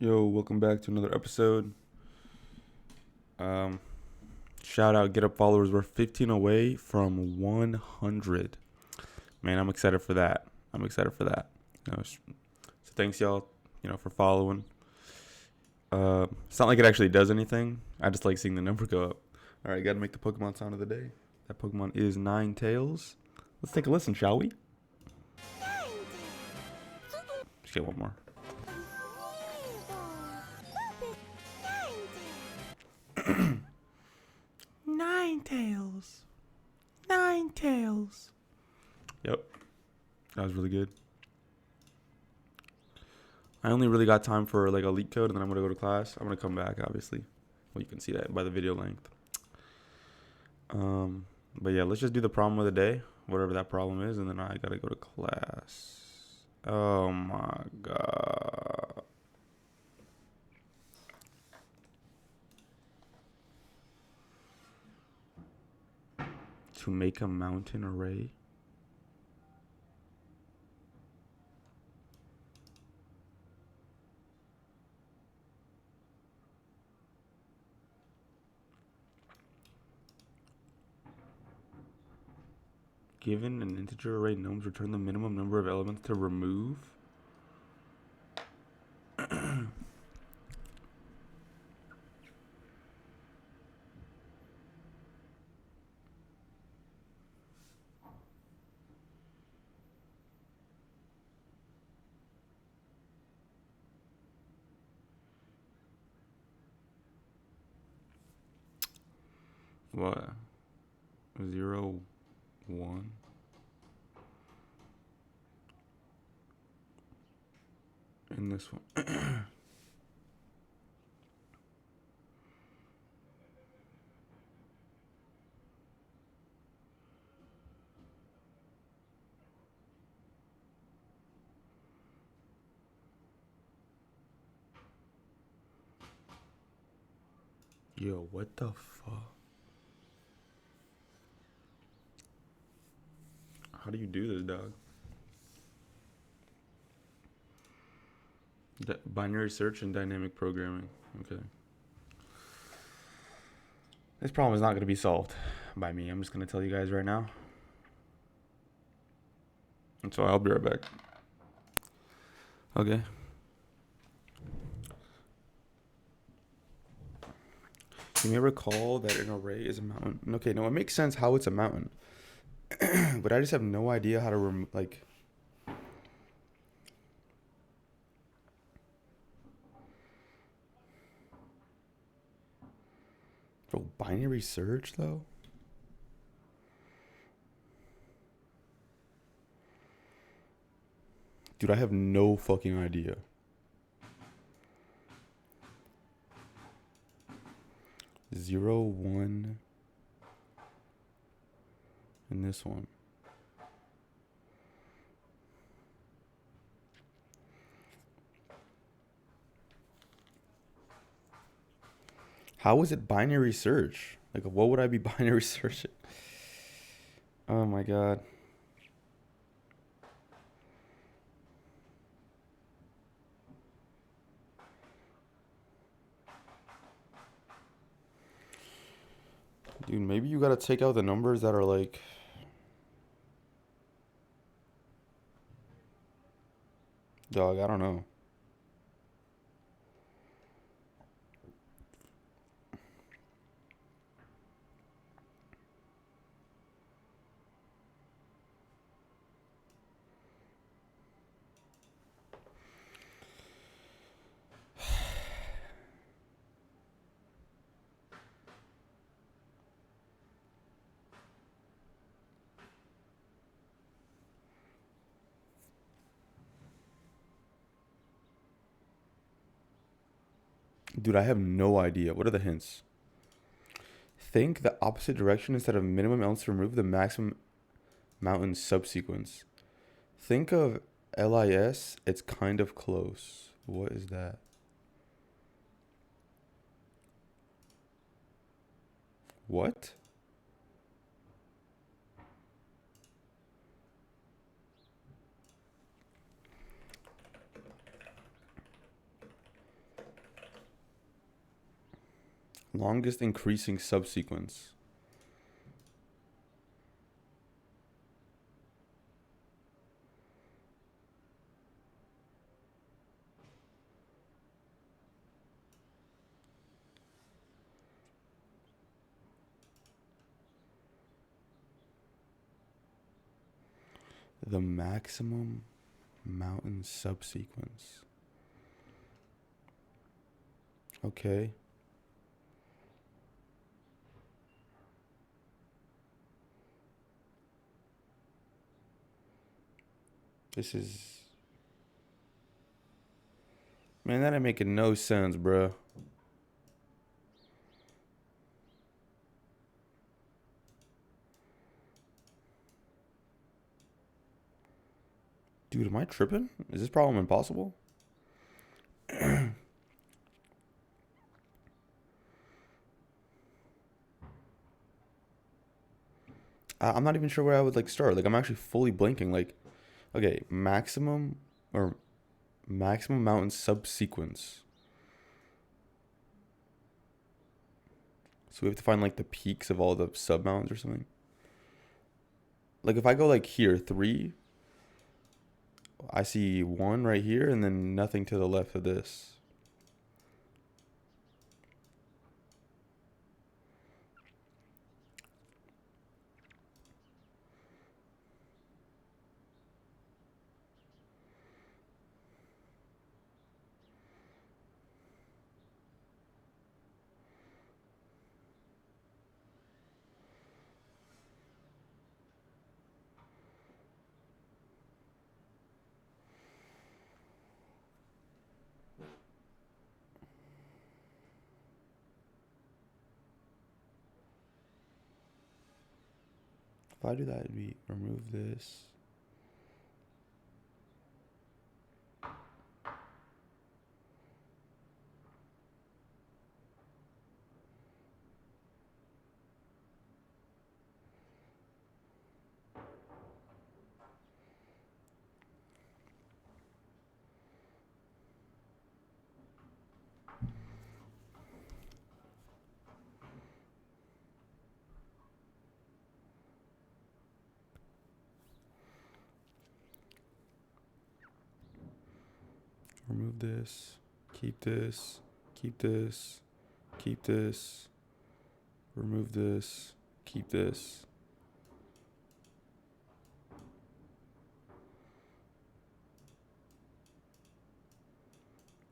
Yo, welcome back to another episode. Um, Shout out, get up followers. We're 15 away from 100. Man, I'm excited for that. So thanks y'all, for following. It's not like it actually does anything. I just like seeing the number go up. All right, got to make the Pokemon sound of the day. That Pokemon is Ninetales. Let's take a listen, shall we? Let's get one more. Ninetales. Ninetales. Yep. That was really good. I only really got time for like a Leetcode, and then I'm going to go to class. I'm going to come back, obviously. Well, you can see that by the video length. But yeah, let's just do the problem of the day, whatever that problem is, and then I got to go to class. Oh my god. To make a mountain array. Given an integer array gnomes, return the minimum number of elements to remove. What? 0, 1. In this one. Yo, what the fuck? How do you do this, dog? Binary search and dynamic programming. Okay. This problem is not going to be solved by me. I'm just going to tell you guys right now. And so I'll be right back. Okay. You may recall that an array is a mountain. Okay, no, it makes sense how it's a mountain. But I just have no idea how to, Bro, binary search, though? Dude, I have no fucking idea. Zero, 1. In this one. How is it binary search? Like, what would I be binary searching? Oh my god. Dude, maybe you gotta take out the numbers that are like... Dog, I don't know. Dude, I have no idea. What are the hints? Think the opposite direction instead of minimum elements to remove the maximum mountain subsequence. Think of LIS. It's kind of close. What is that? What? Longest increasing subsequence. The maximum mountain subsequence. Okay. This is... Man, that ain't making no sense, bruh. Dude, am I tripping? Is this problem impossible? I'm not even sure where I would like start. Like, I'm actually fully blanking. Like, okay, maximum mountain subsequence. So we have to find like the peaks of all the sub mountains or something. Like if I go like here, 3, I see 1 right here and then nothing to the left of this. If I do that, it'd be remove this. Remove this. Keep this. Keep this. Keep this. Remove this. Keep this.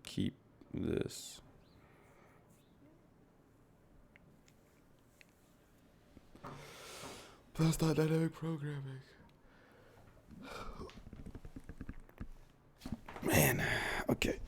Keep this. That's not dynamic programming. Man, okay.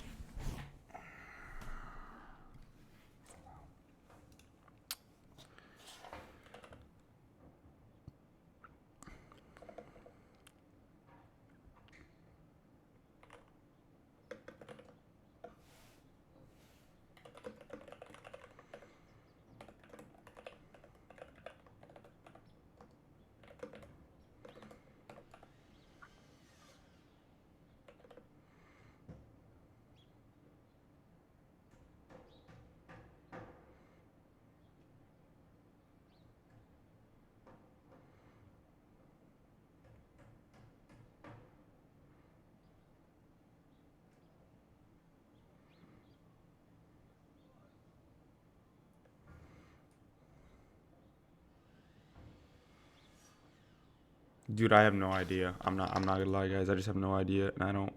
Dude, I have no idea. I'm not gonna lie, guys. I just have no idea, and I don't.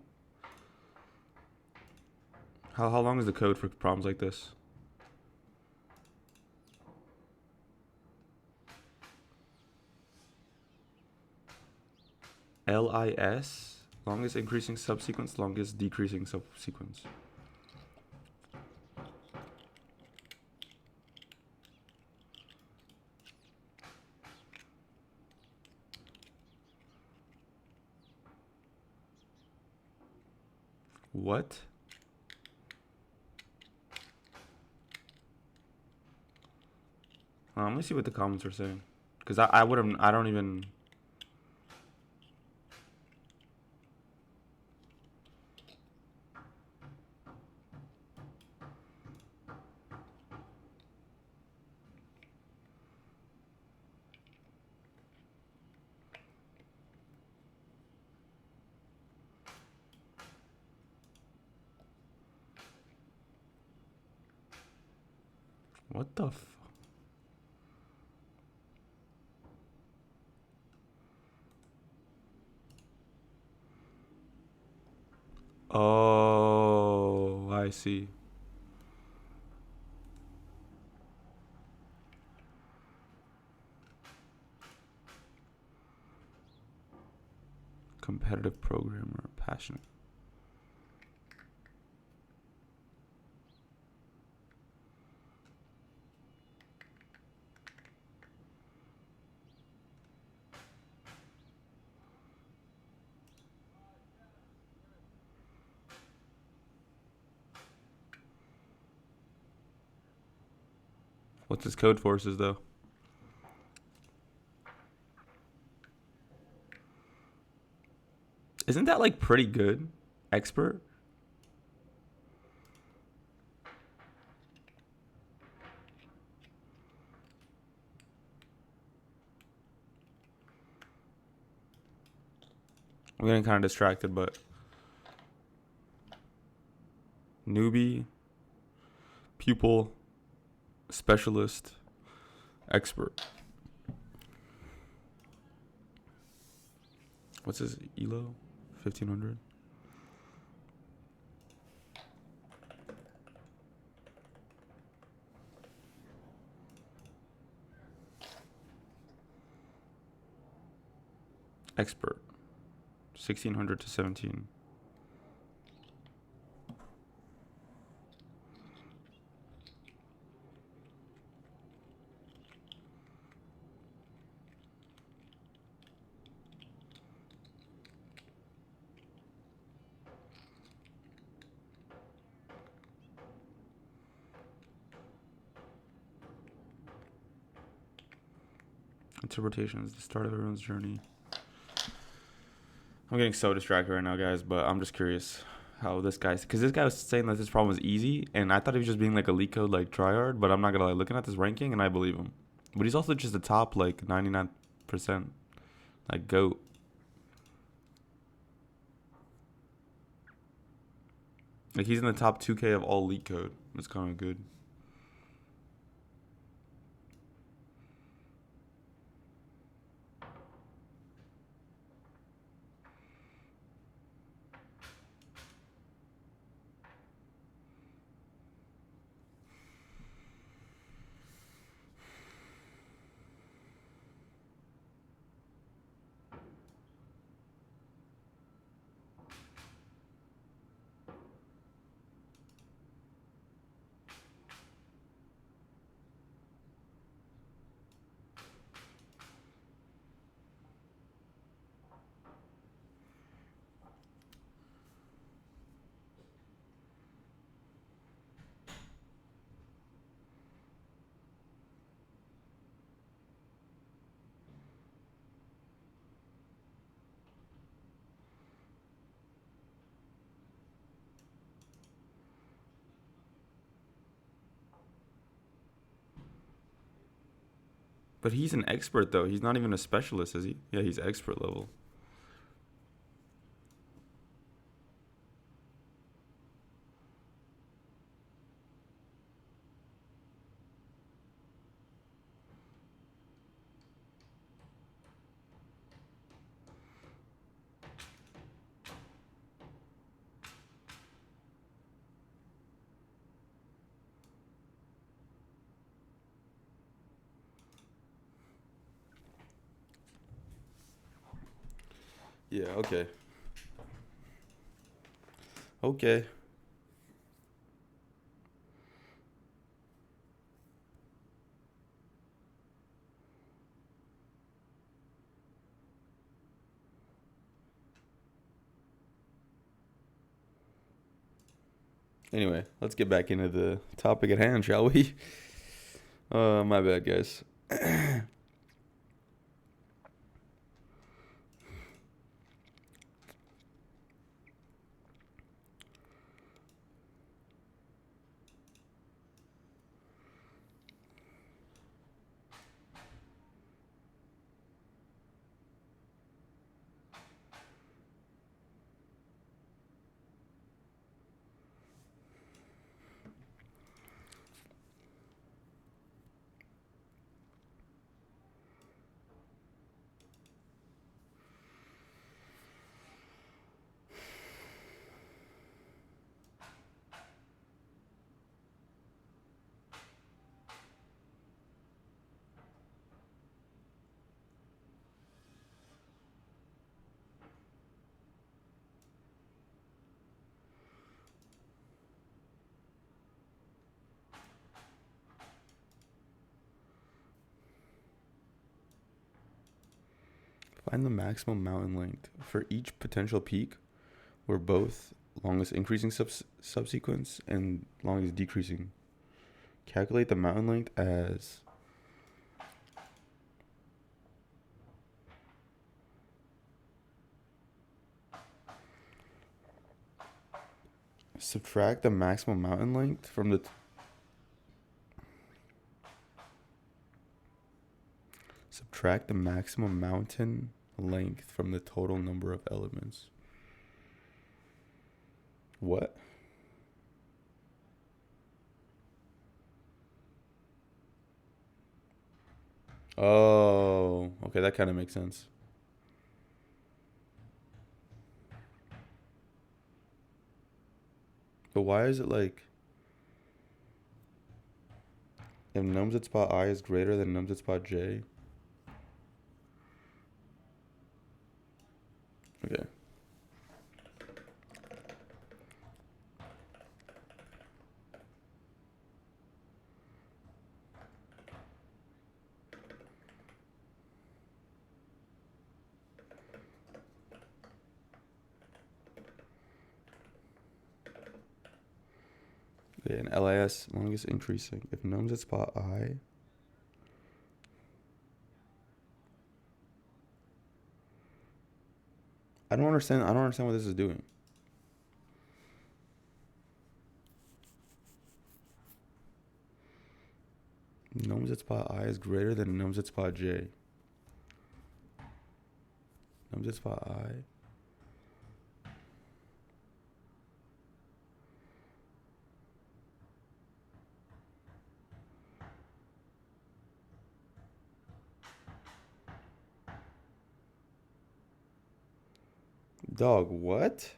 How long is the code for problems like this? LIS, longest increasing subsequence, longest decreasing subsequence. What? Let me see what the comments are saying, because I would have. I don't even. What the f... Oh, I see. Competitive programmer, passionate. What's his code forces though? Isn't that like pretty good? Expert? I'm getting kind of distracted, but newbie, pupil, specialist, expert. What's his ELO? 1500. Expert. 1600 to 17. Interpretation is the start of everyone's journey. I'm getting so distracted right now, guys, but I'm just curious how this guy's... Because this guy was saying that this problem was easy, and I thought he was just being like a Leetcode, like, tryhard, but I'm not gonna lie, looking at this ranking, and I believe him. But he's also just the top, like, 99%, like, GOAT. Like, he's in the top 2K of all Leetcode. It's kind of good. But he's an expert, though. He's not even a specialist, is he? Yeah, he's expert level. Yeah, okay. Okay. Anyway, let's get back into the topic at hand, shall we? My bad, guys. Find the maximum mountain length for each potential peak, where both longest increasing subsequence and longest decreasing. Calculate the mountain length as subtract the maximum mountain length from the subtract the maximum mountain length from the total number of elements. What? Oh, okay, that kind of makes sense. But why is it like if nums at spot I is greater than nums at spot J? Okay. Okay, and LIS, longest increasing. If nums at spot I. I don't understand what this is doing. Nums at spot I is greater than nums at spot J. Nums at spot I. Dog, what?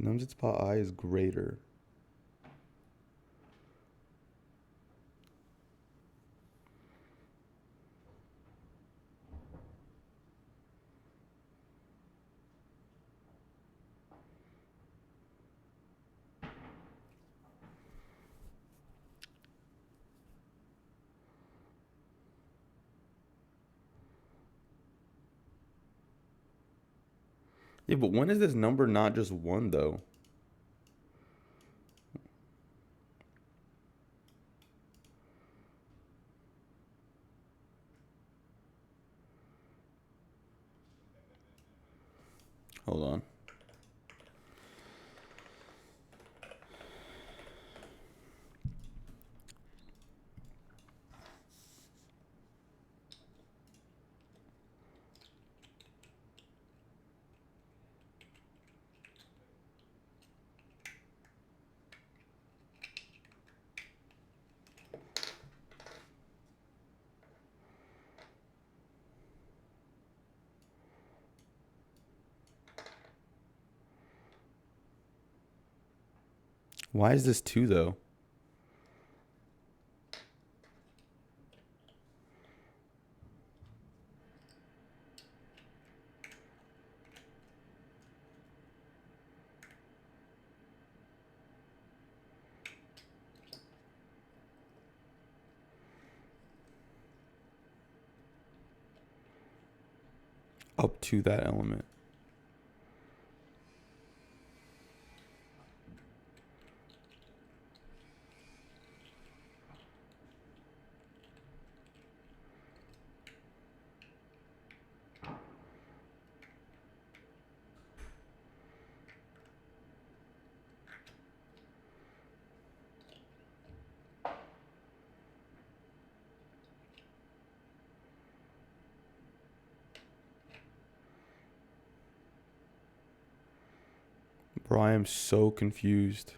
Nums at spot I is greater. Yeah, but when is this number not just 1, though? Hold on. Why is this 2, though? Up to that element. Bro, I am so confused.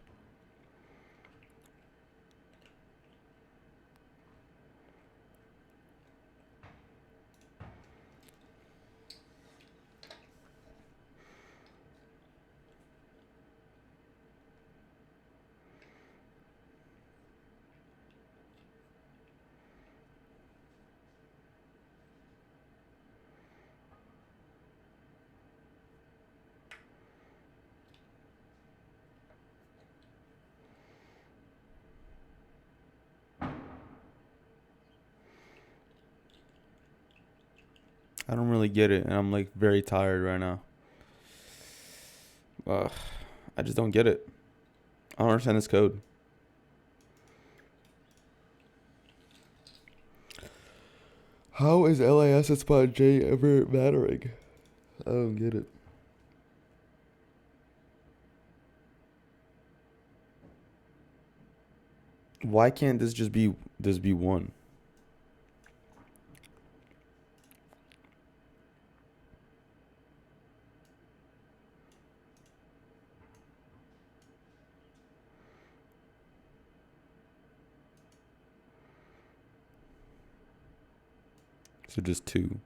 I don't really get it, and I'm like very tired right now. I just don't get it. I don't understand this code. How is LIS at spot J ever mattering? I don't get it. Why can't this just be 1? So just 2.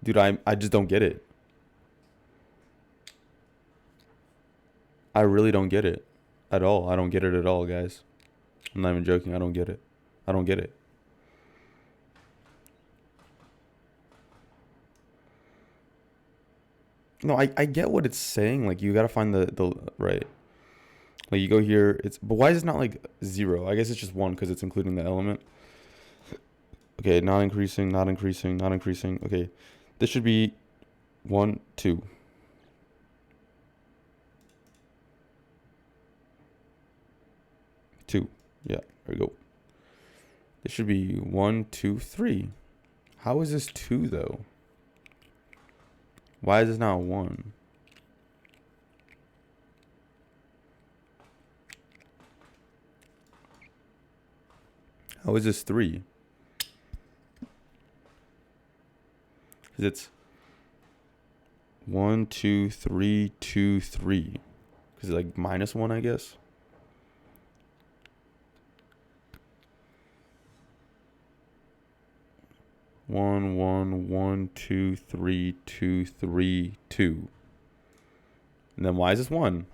Dude, I just don't get it. I really don't get it at all. I don't get it at all, guys. I'm not even joking. I don't get it. I don't get it. No, I get what it's saying. Like, you gotta find the right. Like, you go here. But why is it not like 0? I guess it's just 1 because it's including the element. Okay, not increasing, not increasing, not increasing. Okay, this should be 1, 2. Yeah, there we go. This should be 1, 2, 3. How is this 2 though? Why is this not 1? How is this 3? Because it's 1, 2, 3, 2, 3. Because it's like -1, I guess. One, 1, 1, 2, 3, 2, 3, 2. And then why is this 1?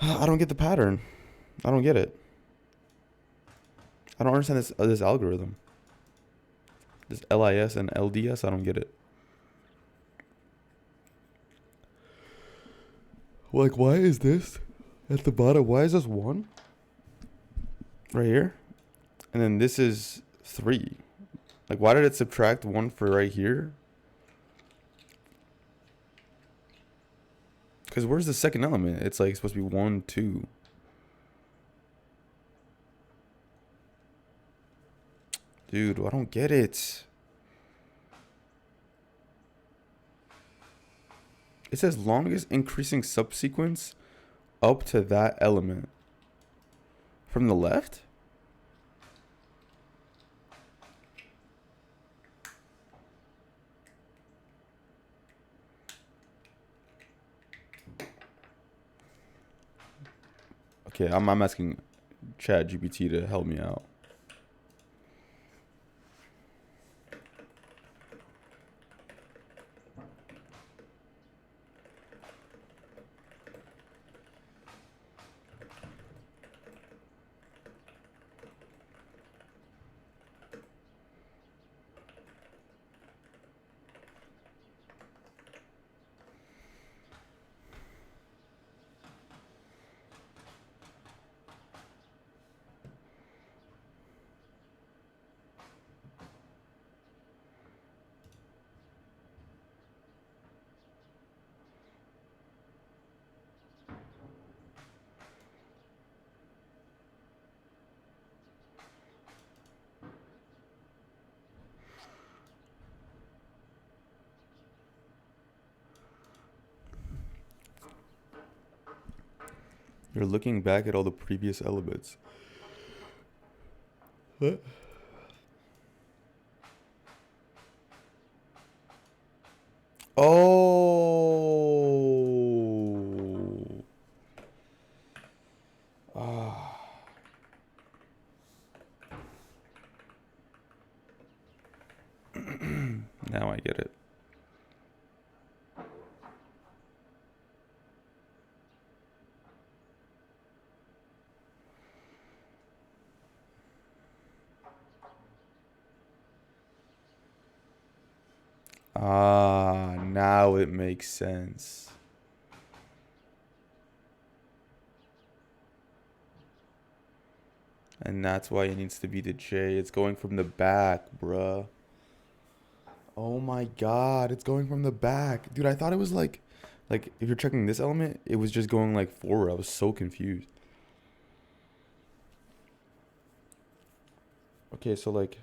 I don't get the pattern. I don't get it. I don't understand this algorithm. This LIS and LDS, I don't get it. Like, why is this at the bottom? Why is this 1? Right here? And then this is 3. Like, why did it subtract 1 for right here? Because where's the second element? It's like supposed to be 1, 2. Dude, I don't get it. It says longest increasing subsequence up to that element. From the left? Okay, I'm asking ChatGPT to help me out. You're looking back at all the previous elements. What? Oh. Ah. Now I get it. Ah, now it makes sense. And that's why it needs to be the J. It's going from the back, bruh. Oh my god, it's going from the back. Dude, I thought it was like if you're checking this element, it was just going like forward. I was so confused. Okay, so like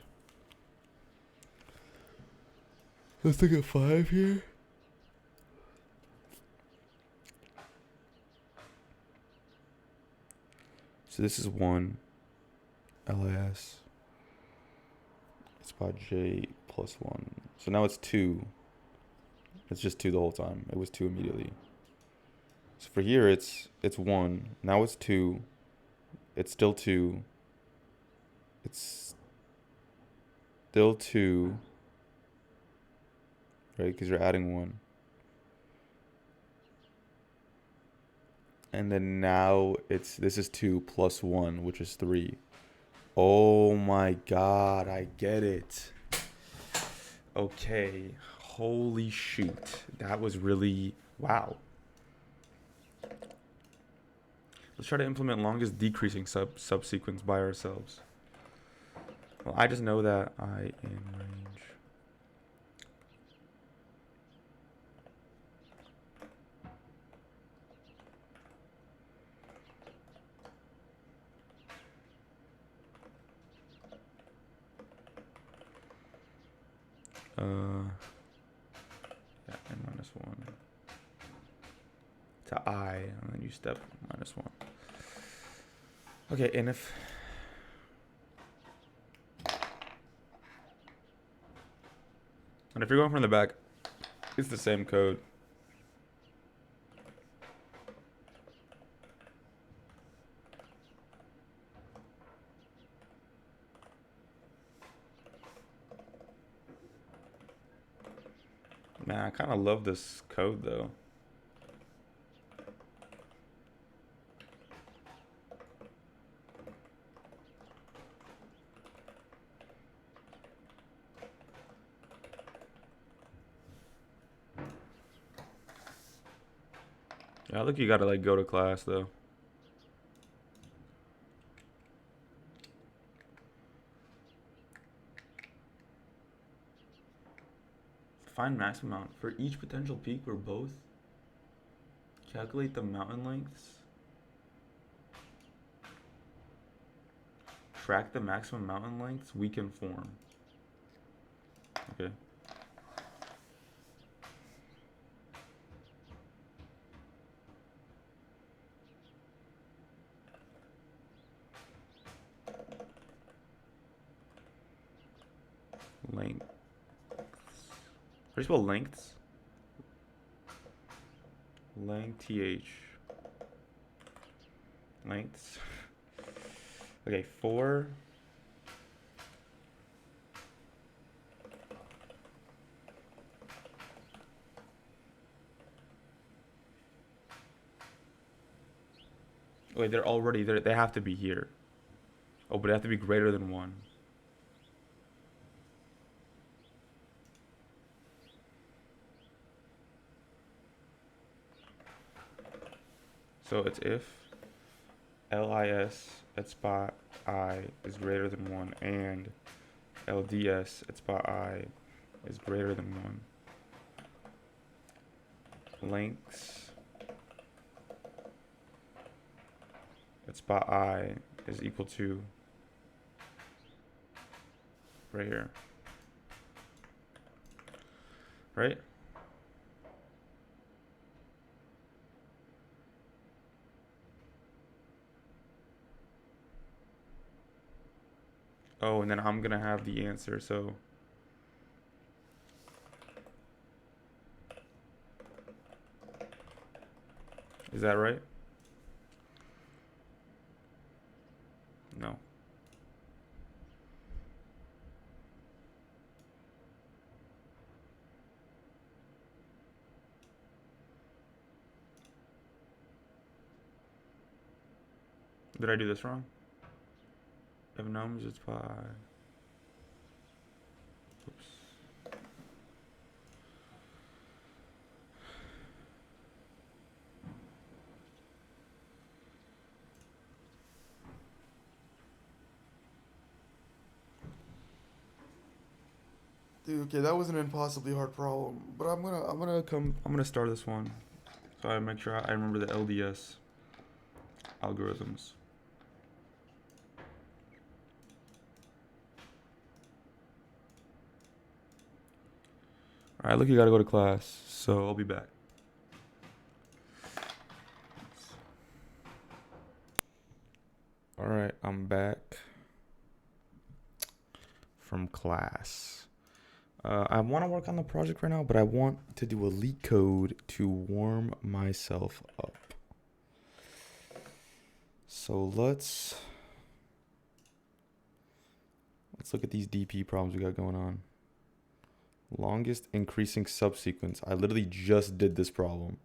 let's take a 5 here. So this is 1 LIS. It's spot J plus 1. So now it's 2. It's just 2 the whole time. It was 2 immediately. So for here it's 1. Now it's 2. It's still 2. It's still 2. Right? Because you're adding 1. And then now this is 2 plus 1, which is 3. Oh my god, I get it. Okay. Holy shoot. That was really wow. Let's try to implement longest decreasing subsequence by ourselves. Well, I just know that I in range. Yeah, n minus 1 to I, and then you step minus 1. Okay, and if you're going from the back, it's the same code. Man, I kind of love this code though. Yeah, look, you gotta like go to class though. Find maximum amount for each potential peak or both. Calculate the mountain lengths. Track the maximum mountain lengths we can form. Okay. Length. How do you spell lengths? Length, TH. Lengths. Okay, 4. Wait, they're already there. They have to be here. Oh, but they have to be greater than 1. So it's if LIS at spot I is greater than 1 and LDS at spot I is greater than 1. Lengths at spot I is equal to right here. Right? Oh, and then I'm gonna have the answer, so. Is that right? No. Did I do this wrong? If nums, it's pi. Oops. Dude, okay, that was an impossibly hard problem, but I'm gonna start this one, so I make sure I remember the LDS algorithms. All right, look, you gotta go to class, so I'll be back. All right, I'm back from class. I want to work on the project right now, but I want to do a Leetcode to warm myself up. So let's look at these DP problems we got going on. Longest increasing subsequence. I literally just did this problem.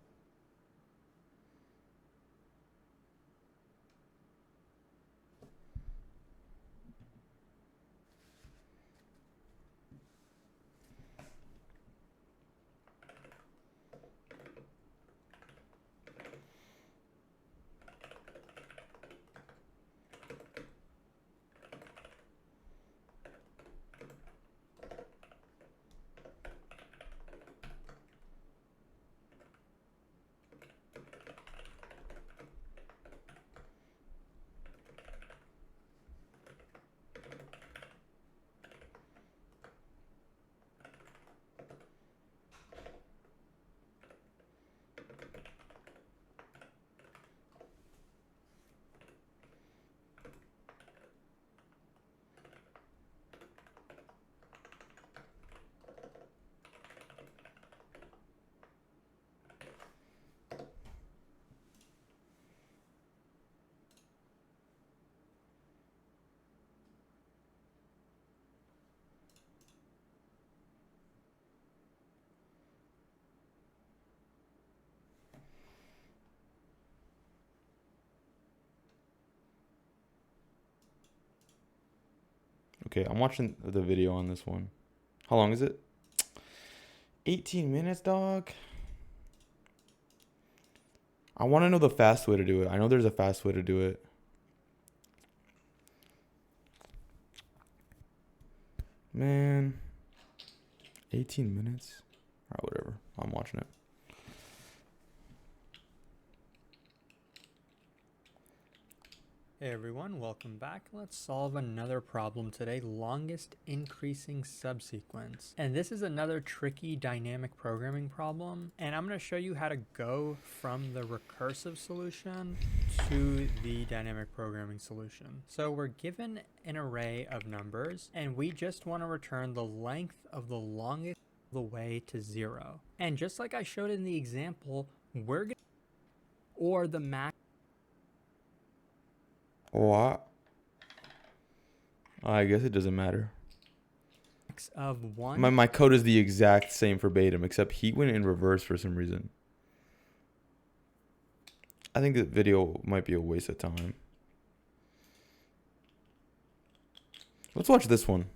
Okay, I'm watching the video on this one. How long is it? 18 minutes, dog. I want to know the fast way to do it. I know there's a fast way to do it. Man. 18 minutes? Alright, whatever. I'm watching it. Hey everyone, welcome back. Let's solve another problem today, longest increasing subsequence. And this is another tricky dynamic programming problem. And I'm going to show you how to go from the recursive solution to the dynamic programming solution. So we're given an array of numbers and we just want to return the length of the longest the way to 0. And just like I showed in the example, we're going to or the max What? I guess it doesn't matter. of 1. My code is the exact same verbatim, except he went in reverse for some reason. I think the video might be a waste of time. Let's watch this one.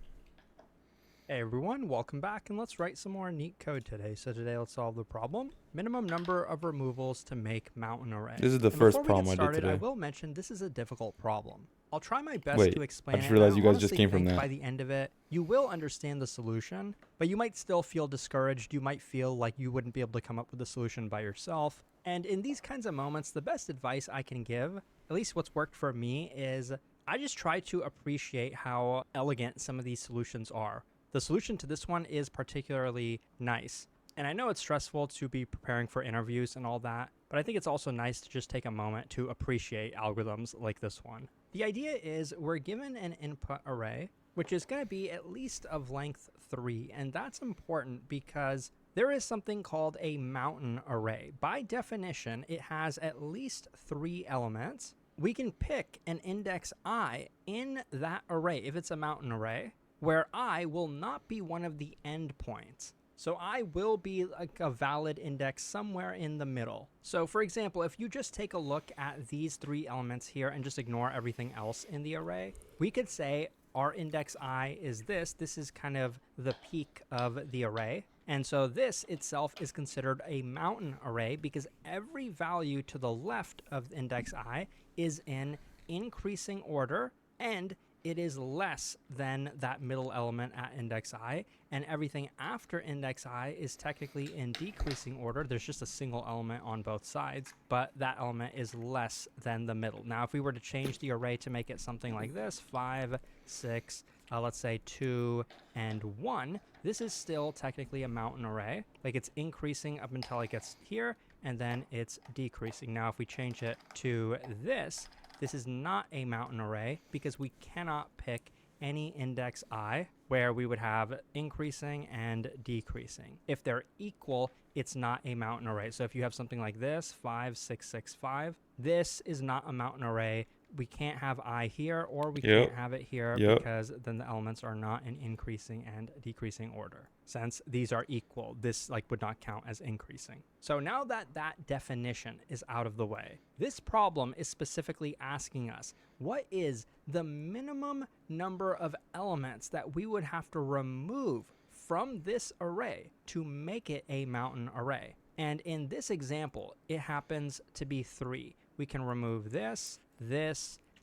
Hey everyone, welcome back, and let's write some more neat code today. So today let's solve the problem, minimum number of removals to make mountain array. This is the first problem I did today. I will mention this is a difficult problem. I'll try my best to explain it. I just realized you guys just came from that. By the end of it, you will understand the solution, but you might still feel discouraged. You might feel like you wouldn't be able to come up with the solution by yourself. And in these kinds of moments, the best advice I can give, at least what's worked for me, is I just try to appreciate how elegant some of these solutions are. The solution to this one is particularly nice. And I know it's stressful to be preparing for interviews and all that, but I think it's also nice to just take a moment to appreciate algorithms like this one. The idea is we're given an input array, which is going to be at least of length 3. And that's important because there is something called a mountain array. By definition, it has at least 3 elements. We can pick an index I in that array, if it's a mountain array, where I will not be one of the endpoints. So I will be like a valid index somewhere in the middle. So for example, if you just take a look at these 3 elements here and just ignore everything else in the array, we could say our index I is this. This is kind of the peak of the array. And so this itself is considered a mountain array because every value to the left of the index I is in increasing order, and it is less than that middle element at index I, and everything after index I is technically in decreasing order. There's just a single element on both sides, but that element is less than the middle. Now, if we were to change the array to make it something like this, 5, 6, let's say 2, and 1, this is still technically a mountain array. Like, it's increasing up until it gets here, and then it's decreasing. Now, if we change it to this is not a mountain array because we cannot pick any index I where we would have increasing and decreasing. If they're equal, it's not a mountain array. So if you have something like this, 5, 6, 6, 5, this is not a mountain array. We can't have I here, or we can't have it here because then the elements are not in increasing and decreasing order. Since these are equal, this would not count as increasing. So now that that definition is out of the way, this problem is specifically asking us, what is the minimum number of elements that we would have to remove from this array to make it a mountain array? And in this example, it happens to be 3. We can remove this,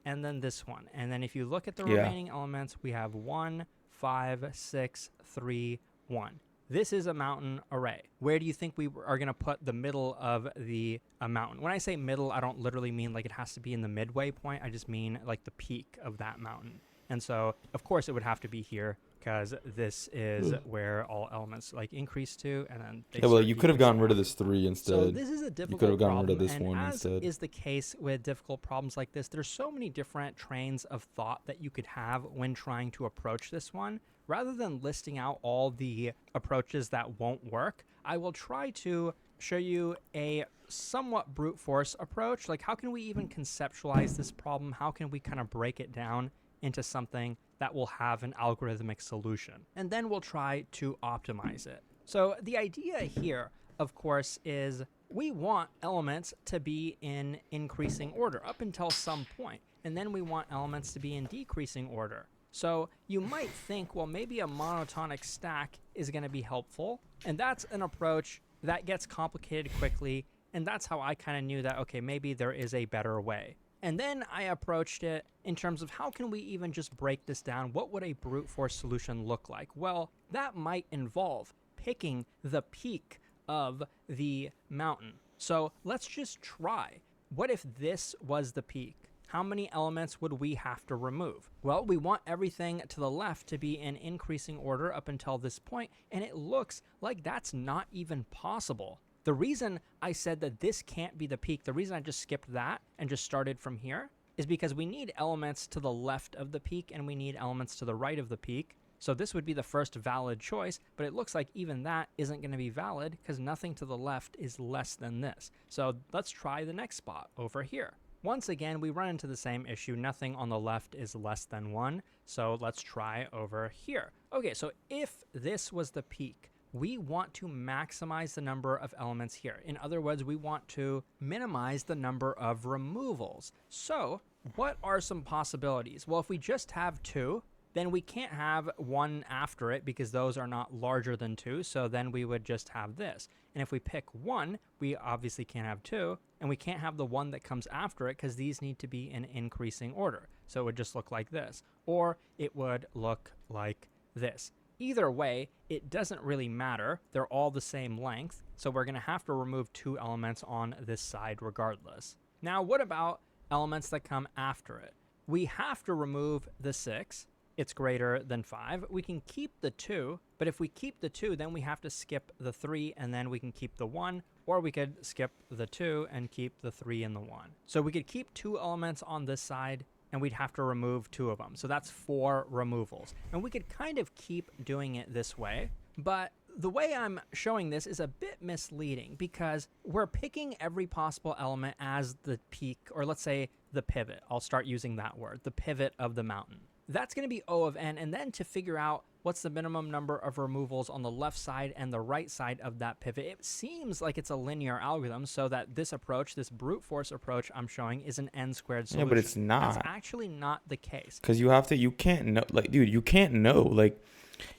and then this one. And then if you look at the remaining elements, we have 1, 5, 6, 3, 1. This is a mountain array. Where do you think we are going to put the middle of the mountain? When I say middle, I don't literally mean like it has to be in the midway point. I just mean like the peak of that mountain. And so, of course, it would have to be here because this is where all elements increase to, and then they well, you could have gotten rid of this 3 instead. So this is a difficult You could have gotten problem, rid of this and 1 as instead. is the case with difficult problems like this, there's so many different trains of thought that you could have when trying to approach this one. Rather than listing out all the approaches that won't work, I will try to show you a somewhat brute force approach. Like, how can we even conceptualize this problem? How can we kind of break it down into something that will have an algorithmic solution? And then we'll try to optimize it. So the idea here, of course, is we want elements to be in increasing order up until some point, and then we want elements to be in decreasing order. So you might think, well, maybe a monotonic stack is going to be helpful, and that's an approach that gets complicated quickly, and that's how I kind of knew that, okay, maybe there is a better way. And then I approached it in terms of how can we even just break this down? What would a brute force solution look like? Well, that might involve picking the peak of the mountain. So let's just try. What if this was the peak? How many elements would we have to remove? Well, we want everything to the left to be in increasing order up until this point, and it looks like that's not even possible. The reason I said that this can't be the peak, the reason I just skipped that and just started from here, is because we need elements to the left of the peak and we need elements to the right of the peak. So this would be the first valid choice, but it looks like even that isn't going to be valid because nothing to the left is less than this. So let's try the next spot over here. Once again, we run into the same issue. Nothing on the left is less than 1. So let's try over here. Okay, so if this was the peak, we want to maximize the number of elements here. In other words, we want to minimize the number of removals. So what are some possibilities? Well, if we just have 2, then we can't have 1 after it because those are not larger than 2. So then we would just have this. And if we pick 1, we obviously can't have 2. And we can't have the 1 that comes after it because these need to be in increasing order. So it would just look like this. Or it would look like this. Either way, it doesn't really matter. They're all the same length. So we're going to have to remove 2 elements on this side regardless. Now, what about elements that come after it? We have to remove the 6. It's greater than 5. We can keep the 2, but if we keep the 2, then we have to skip the 3, and then we can keep the 1, or we could skip the 2 and keep the 3 and the 1. So we could keep 2 elements on this side, and we'd have to remove 2 of them. So that's 4 removals. And we could kind of keep doing it this way, but the way I'm showing this is a bit misleading because we're picking every possible element as the peak, or let's say the pivot. I'll start using that word, the pivot of the mountain. That's going to be O of n, and then to figure out what's the minimum number of removals on the left side and the right side of that pivot, it seems like it's a linear algorithm, so that this approach, this brute force approach I'm showing, is an n squared solution. Yeah, but it's not. That's actually not the case. Because you can't know, like, dude, you can't know. Like,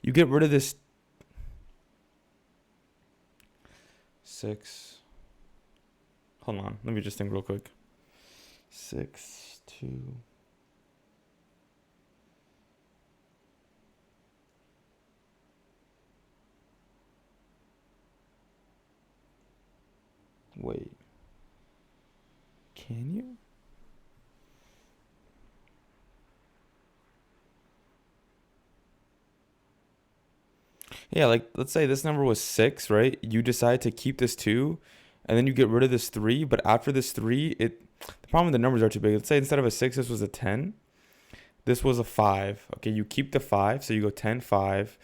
you get rid of this 6. Hold on, let me just think real quick. 6, 2. Wait. Can you? Yeah, like, let's say this number was 6, right? You decide to keep this 2, and then you get rid of this 3, but after this 3, the problem with the numbers are too big. Let's say instead of a 6, this was a 10. This was a 5. Okay, you keep the 5, so you go 10, 5,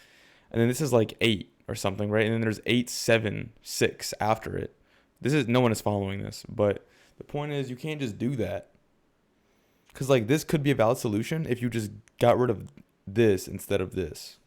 and then this is like 8 or something, right? And then there's 8, 7, 6 after it. No one is following this, but the point is you can't just do that. Because, like, this could be a valid solution if you just got rid of this instead of this.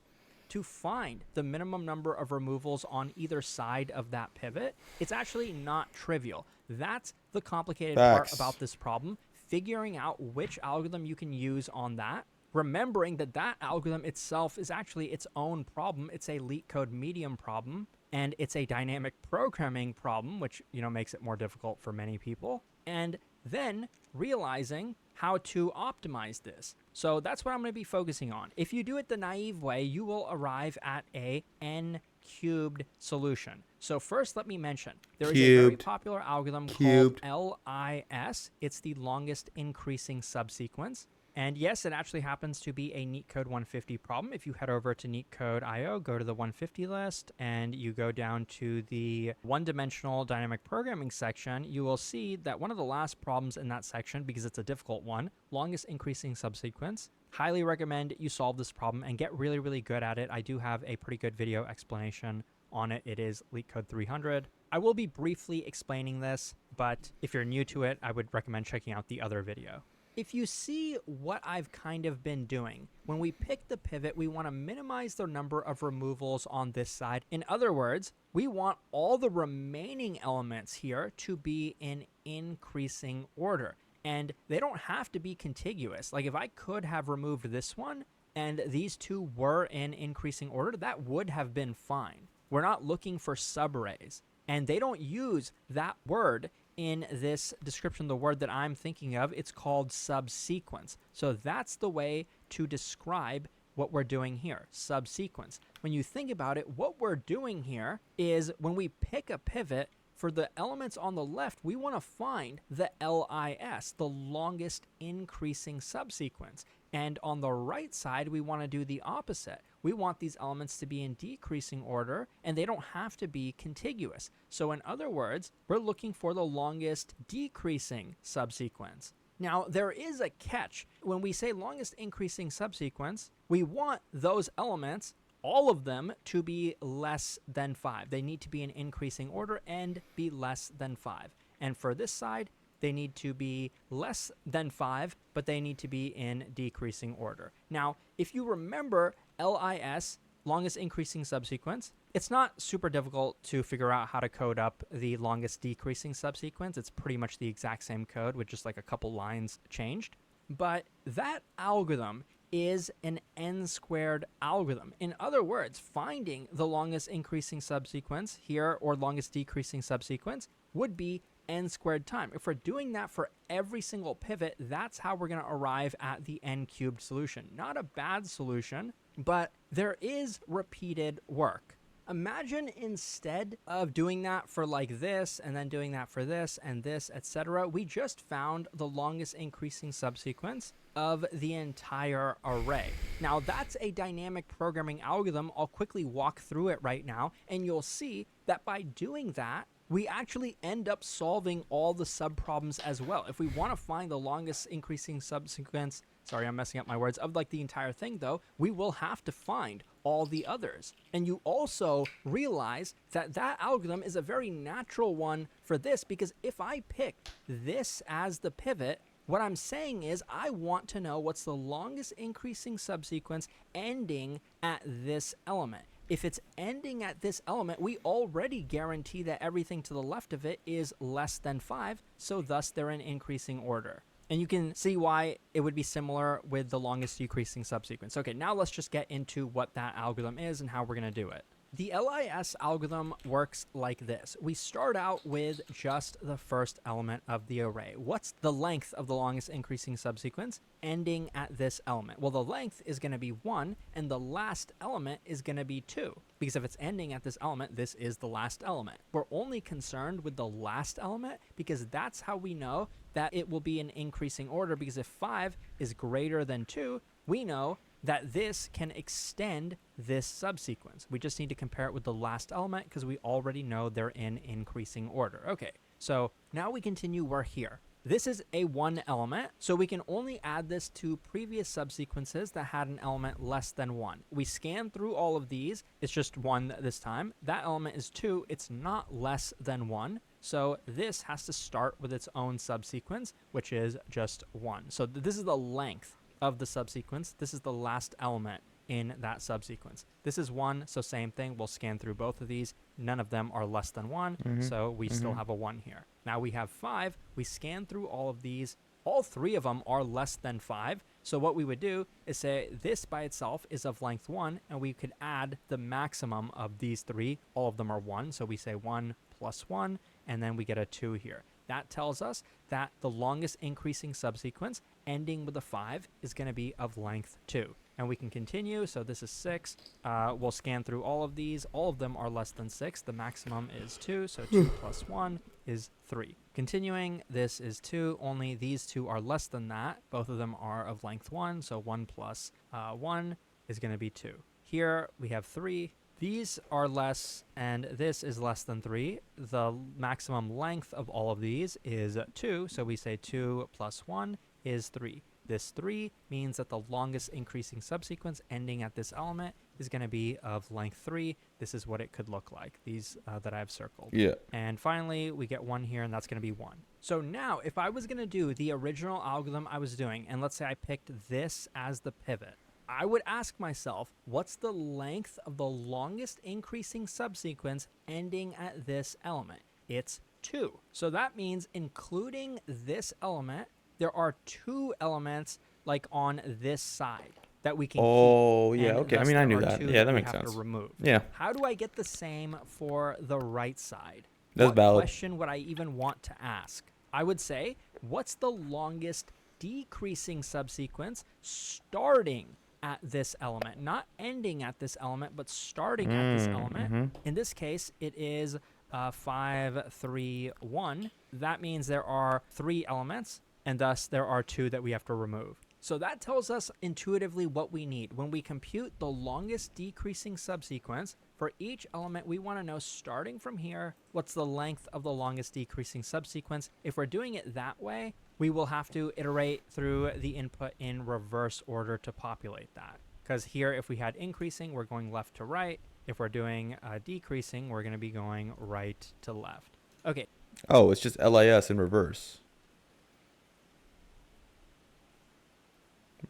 To find the minimum number of removals on either side of that pivot, it's actually not trivial. That's the complicated part about this problem, figuring out which algorithm you can use on that. Remembering that that algorithm itself is actually its own problem. It's a Leetcode medium problem, and it's a dynamic programming problem, which, makes it more difficult for many people. And then realizing how to optimize this. So that's what I'm going to be focusing on. If you do it the naive way, you will arrive at a n cubed solution. So first, let me mention, there is a very popular algorithm called LIS. It's the longest increasing subsequence. And yes, it actually happens to be a Neetcode 150 problem. If you head over to Neetcode.io, go to the 150 list, and you go down to the one-dimensional dynamic programming section, you will see that one of the last problems in that section, because it's a difficult one, longest increasing subsequence. Highly recommend you solve this problem and get really, really good at it. I do have a pretty good video explanation on it. It is Leetcode 300. I will be briefly explaining this, but if you're new to it, I would recommend checking out the other video. If you see what I've kind of been doing, when we pick the pivot, we want to minimize the number of removals on this side. In other words, we want all the remaining elements here to be in increasing order. And they don't have to be contiguous. Like, if I could have removed this one and these 2 were in increasing order, that would have been fine. We're not looking for subarrays. And they don't use that word in this description, the word that I'm thinking of. It's called subsequence. So that's the way to describe what we're doing here, subsequence. When you think about it, what we're doing here is when we pick a pivot, for the elements on the left, we want to find the LIS, the longest increasing subsequence. And on the right side, we want to do the opposite. We want these elements to be in decreasing order, and they don't have to be contiguous. So in other words, we're looking for the longest decreasing subsequence. Now, there is a catch. When we say longest increasing subsequence, we want those elements, all of them, to be less than 5. They need to be in increasing order and be less than 5. And for this side, they need to be less than 5, but they need to be in decreasing order. Now, if you remember LIS, longest increasing subsequence, it's not super difficult to figure out how to code up the longest decreasing subsequence. It's pretty much the exact same code with just like a couple lines changed. But that algorithm is an n squared algorithm. In other words, finding the longest increasing subsequence here, or longest decreasing subsequence, would be n squared time. If we're doing that for every single pivot, that's how we're going to arrive at the n cubed solution. Not a bad solution, but there is repeated work. imagine instead of doing that for like this and then doing that for this and this, etc., we just found the longest increasing subsequence of the entire array. Now that's a dynamic programming algorithm. I'll quickly walk through it right now, and you'll see that by doing that, we actually end up solving all the subproblems as well. If we want to find the longest increasing subsequence, sorry, I'm messing up my words, of like the entire thing though, we will have to find all the others. And you also realize that that algorithm is a very natural one for this, because if I pick this as the pivot, what I'm saying is I want to know what's the longest increasing subsequence ending at this element. If it's ending at this element, we already guarantee that everything to the left of it is less than 5, so thus they're in increasing order. And you can see why it would be similar with the longest decreasing subsequence. Okay, now let's just get into what that algorithm is and how we're going to do it. The LIS algorithm works like this. We start out with just the first element of the array. What's the length of the longest increasing subsequence ending at this element? Well, the length is going to be 1, and the last element is going to be 2. Because if it's ending at this element, this is the last element. We're only concerned with the last element because that's how we know that it will be in increasing order, because if 5 is greater than 2, we know that this can extend this subsequence. We just need to compare it with the last element because we already know they're in increasing order. Okay, so now we continue, we're here. This is a 1 element, so we can only add this to previous subsequences that had an element less than 1. We scan through all of these, it's just 1 this time. That element is 2, it's not less than 1. So this has to start with its own subsequence, which is just 1. So this is the length of the subsequence. This is the last element in that subsequence. This is 1, so same thing. We'll scan through both of these. None of them are less than 1, so we still have a 1 here. Now we have 5. We scan through all of these. All 3 of them are less than 5. So what we would do is say this by itself is of length 1, and we could add the maximum of these 3. All of them are 1, so we say 1 plus 1, and then we get a 2 here. That tells us that the longest increasing subsequence ending with a 5 is going to be of length 2. And we can continue. So this is 6. We'll scan through all of these. All of them are less than 6. The maximum is 2. So 2 plus 1 is 3. Continuing, this is 2. Only these 2 are less than that. Both of them are of length 1. So 1 plus 1 is going to be 2. Here we have 3. These are less, and this is less than 3. The maximum length of all of these is 2, so we say 2 plus 1 is 3. This 3 means that the longest increasing subsequence ending at this element is going to be of length 3. This is what it could look like, these that I've circled. Yeah. And finally, we get 1 here, and that's going to be 1. So now, if I was going to do the original algorithm I was doing, and let's say I picked this as the pivot, I would ask myself, what's the length of the longest increasing subsequence ending at this element? It's 2. So that means including this element, there are 2 elements like on this side that we can keep. Yeah, okay. I mean, I knew that. Yeah, that makes sense. To remove. Yeah. How do I get the same for the right side? That's valid. What question would I even want to ask? I would say, what's the longest decreasing subsequence starting at this element, not ending at this element, but starting at this element? In this case, it is 5, 3, 1. That means there are 3 elements, and thus there are 2 that we have to remove. So that tells us intuitively what we need. When we compute the longest decreasing subsequence, for each element, we want to know, starting from here, what's the length of the longest decreasing subsequence. If we're doing it that way, we will have to iterate through the input in reverse order to populate that. Because here, if we had increasing, we're going left to right. If we're doing decreasing, we're going to be going right to left. Okay. Oh, it's just LIS in reverse.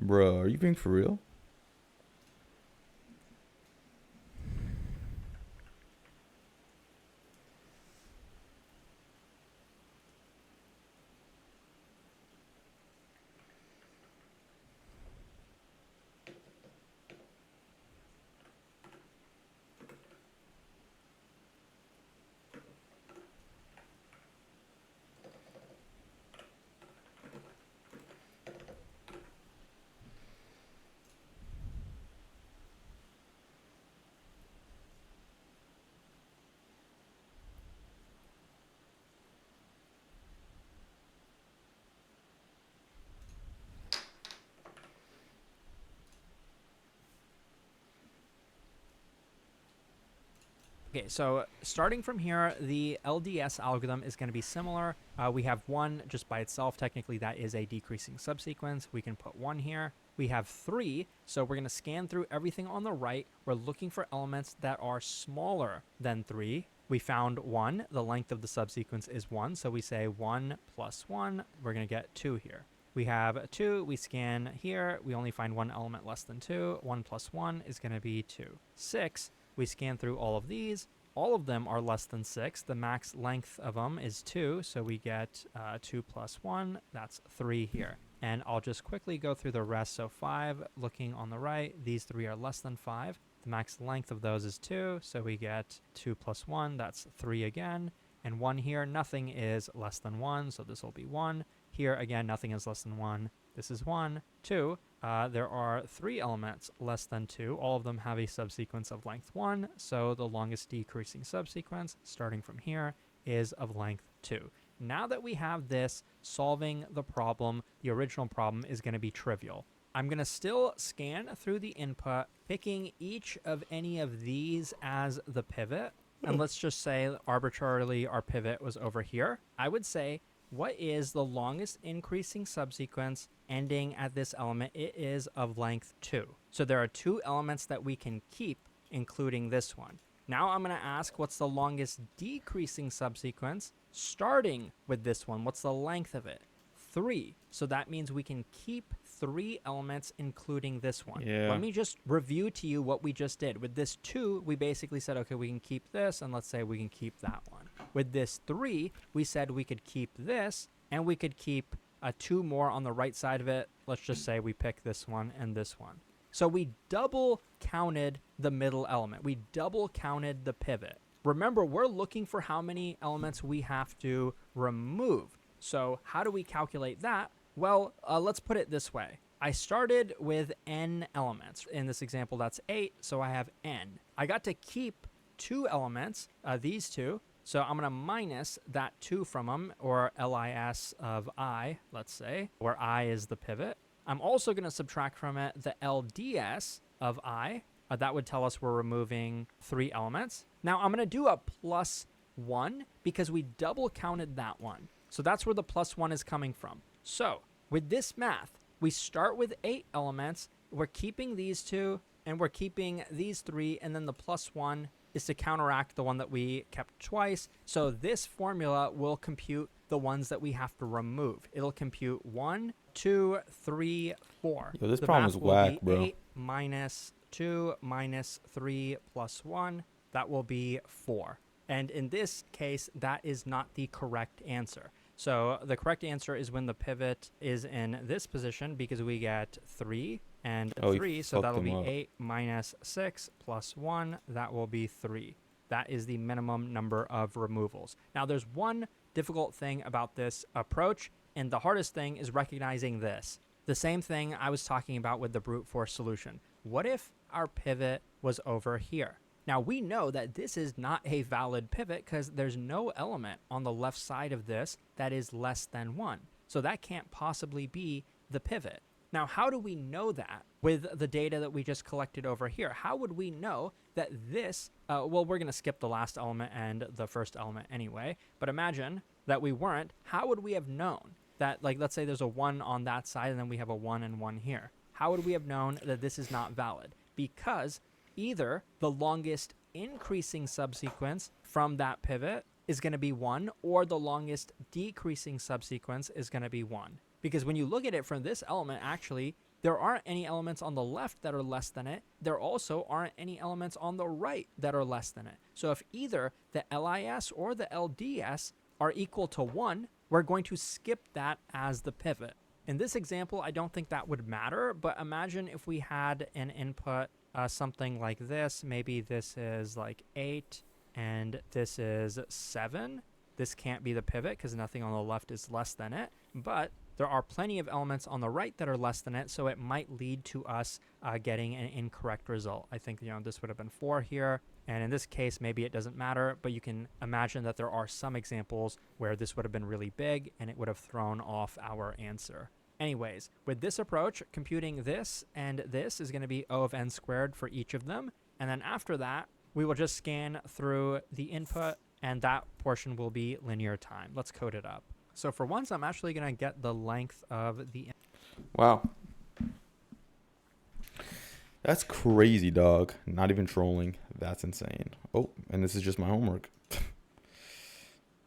Bro, are you being for real? Okay, so starting from here, the LDS algorithm is going to be similar. We have 1 just by itself. Technically, that is a decreasing subsequence. We can put 1 here. We have 3, so we're going to scan through everything on the right. We're looking for elements that are smaller than 3. We found 1. The length of the subsequence is 1, so we say 1 plus 1. We're going to get 2 here. We have 2. We scan here. We only find 1 element less than 2. 1 plus 1 is going to be 2. 6. We scan through all of these. All of them are less than 6. The max length of them is 2, so we get 2 plus 1. That's 3 here. And I'll just quickly go through the rest. So 5, looking on the right, these 3 are less than 5. The max length of those is 2, so we get 2 plus 1. That's 3 again. And 1 here, nothing is less than 1, so this will be 1. Here, again, nothing is less than 1. This is 1. 2. There are 3 elements less than 2. All of them have a subsequence of length 1, so the longest decreasing subsequence, starting from here, is of length 2. Now that we have this, solving the problem, the original problem is going to be trivial. I'm going to still scan through the input, picking each of any of these as the pivot. And let's just say arbitrarily our pivot was over here. I would say, what is the longest increasing subsequence ending at this element? It is of length 2. So there are 2 elements that we can keep, including this one. Now I'm going to ask, what's the longest decreasing subsequence starting with this one? What's the length of it? 3. So that means we can keep 3 elements, including this one. Yeah. Let me just review to you what we just did. With this 2, we basically said, okay, we can keep this, and let's say we can keep that one. With this 3, we said we could keep this, and we could keep 2 more on the right side of it. Let's just say we pick this one and this one. So we double counted the middle element. We double counted the pivot. Remember, we're looking for how many elements we have to remove. So how do we calculate that? Well, let's put it this way. I started with n elements. In this example, that's 8, so I have n. I got to keep 2 elements, these 2. So I'm going to minus that 2 from them, or lis of I, let's say, where I is the pivot. I'm also going to subtract from it the LDS of I. That would tell us we're removing 3 elements. Now I'm going to do a plus 1 because we double counted that one. So that's where the plus 1 is coming from. So with this math, we start with 8 elements. We're keeping these 2, and we're keeping these 3, and then the plus 1 is to counteract the one that we kept twice. So this formula will compute the ones that we have to remove. It'll compute 1, 2, 3, 4. Yo, this problem is whack, bro. 8 minus 2 minus 3 plus 1. That will be 4. And in this case, that is not the correct answer. So the correct answer is when the pivot is in this position, because we get 3 and 3. So that'll be 8 minus 6 plus 1. That will be 3. That is the minimum number of removals. Now, there's one difficult thing about this approach, and the hardest thing is recognizing this. The same thing I was talking about with the brute force solution. What if our pivot was over here? Now, we know that this is not a valid pivot because there's no element on the left side of this that is less than 1. So that can't possibly be the pivot. Now, how do we know that with the data that we just collected over here? How would we know that this, well, we're going to skip the last element and the first element anyway, but imagine that we weren't. How would we have known that, like, let's say there's a 1 on that side and then we have a 1 and 1 here? How would we have known that this is not valid? Because either the longest increasing subsequence from that pivot is going to be 1, or the longest decreasing subsequence is going to be 1. Because when you look at it from this element, actually, there aren't any elements on the left that are less than it. There also aren't any elements on the right that are less than it. So if either the LIS or the LDS are equal to 1, we're going to skip that as the pivot. In this example, I don't think that would matter, but imagine if we had an input something like this. Maybe this is like 8 and this is 7. This can't be the pivot because nothing on the left is less than it, but there are plenty of elements on the right that are less than it, so it might lead to us getting an incorrect result. I think, this would have been 4 here, and in this case, maybe it doesn't matter, but you can imagine that there are some examples where this would have been really big and it would have thrown off our answer. Anyways, with this approach, computing this and this is going to be O of n squared for each of them. And then after that, we will just scan through the input, and that portion will be linear time. Let's code it up. So for once, I'm actually going to get the length of the. Wow. That's crazy, dog. Not even trolling. That's insane. Oh, and this is just my homework.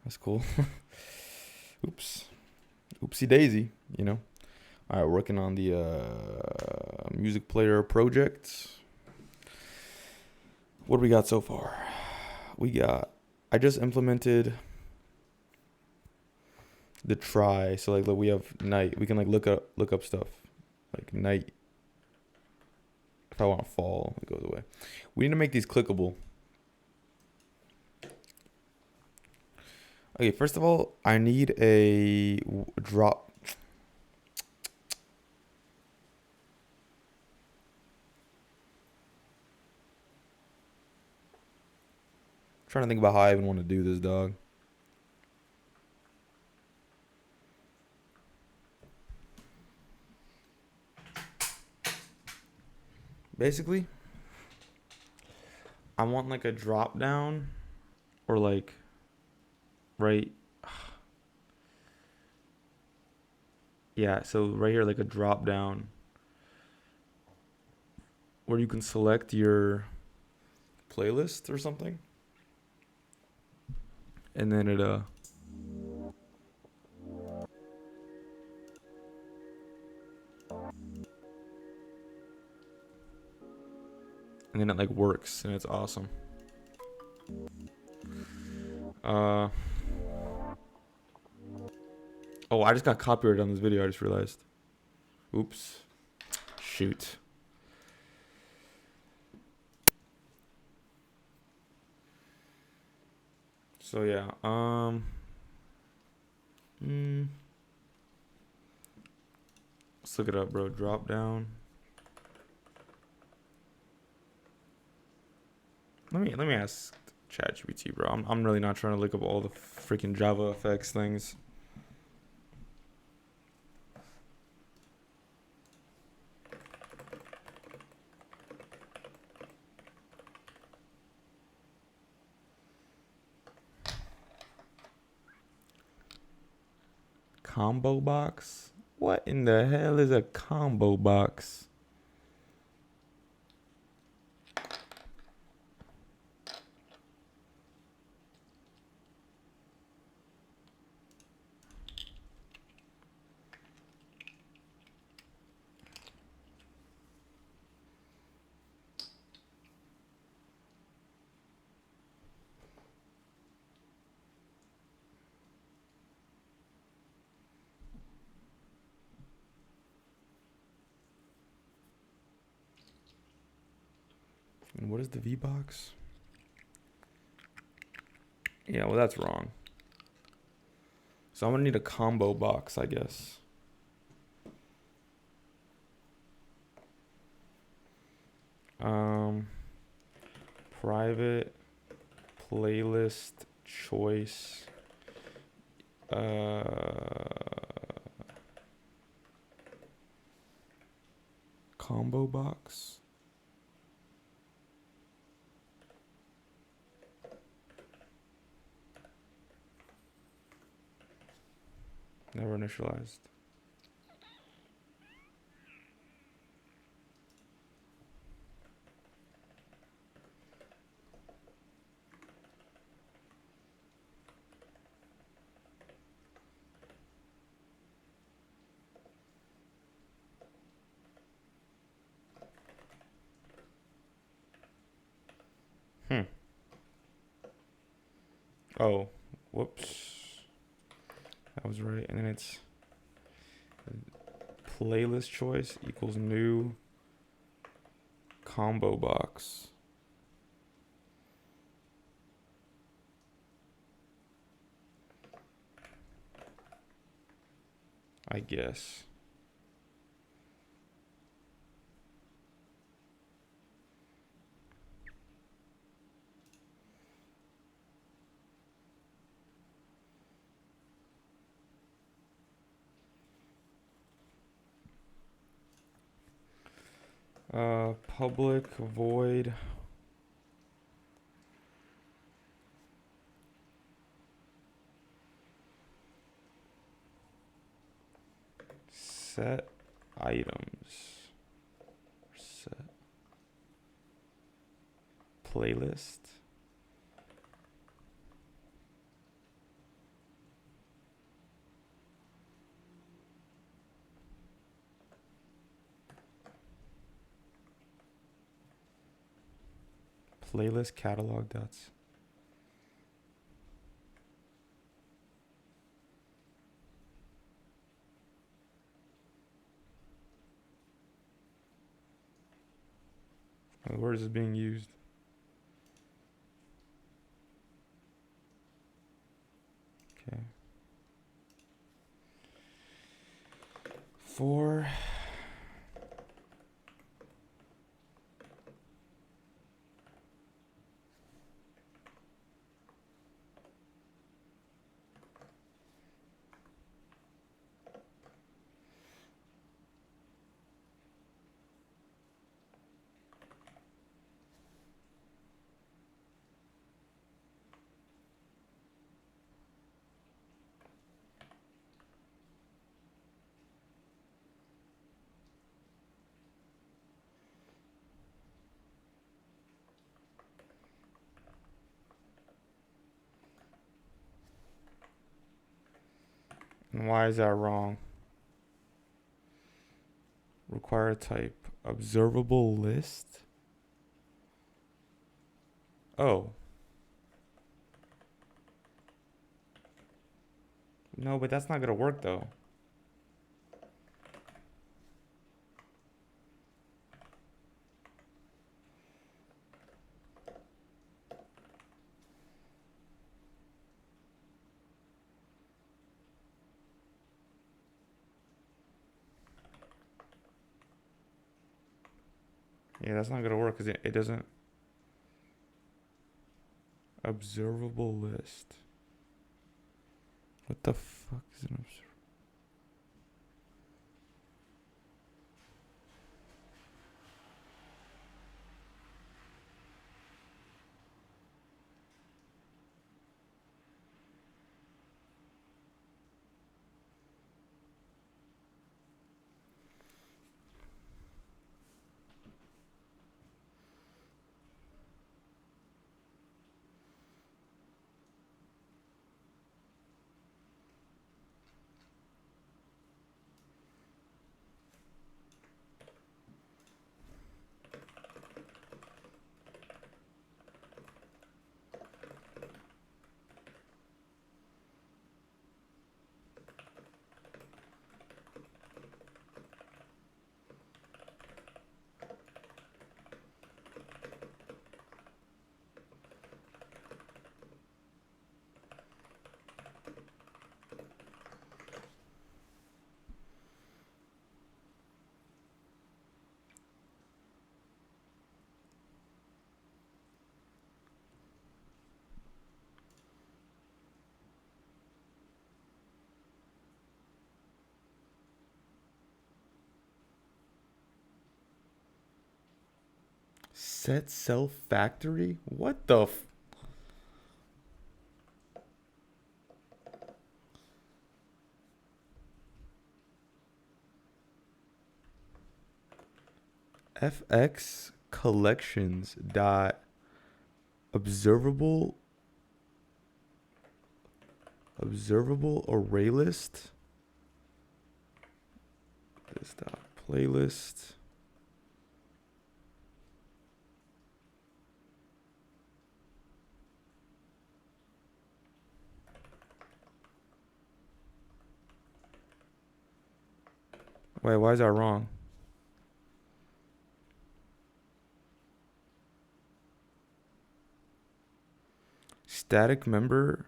That's cool. Oops. Oopsie daisy, you know. All right, working on the music player project. What do we got so far? I just implemented the try. So like, look, we have night. We can like look up stuff like night. If I want fall, it goes away. We need to make these clickable. Okay, first of all, I need a drop. Trying to think about how I even want to do this, dog. Basically, I want like a drop down or like right. Yeah, so right here, like a drop down where you can select your playlist or something. And then it, and then it like works and it's awesome. Oh, I just got copyrighted on this video. I just realized. Oops. Shoot. So yeah, let's look it up, bro. Drop down. Let me ask ChatGPT, bro. I'm really not trying to look up all the freaking Java effects things. Combo box? What in the hell is a combo box? And what is the V box? Yeah, well, that's wrong. So I'm gonna need a combo box, I guess. Private playlist choice. Combo box. Never initialized. Oh, whoops. That was right. And then it's playlist choice equals new combo box. I guess. Public void set items. Set playlist. Playlist catalog dots. The word is being used. Okay. 4. And why is that wrong? Require type observable list. Oh. No, but that's not gonna work though. Yeah, that's not gonna work because it doesn't. Observable list. What the fuck is an observable? Set self factory? What the FX collections dot observable array list. This dot playlist. Wait, why is that wrong? Static member.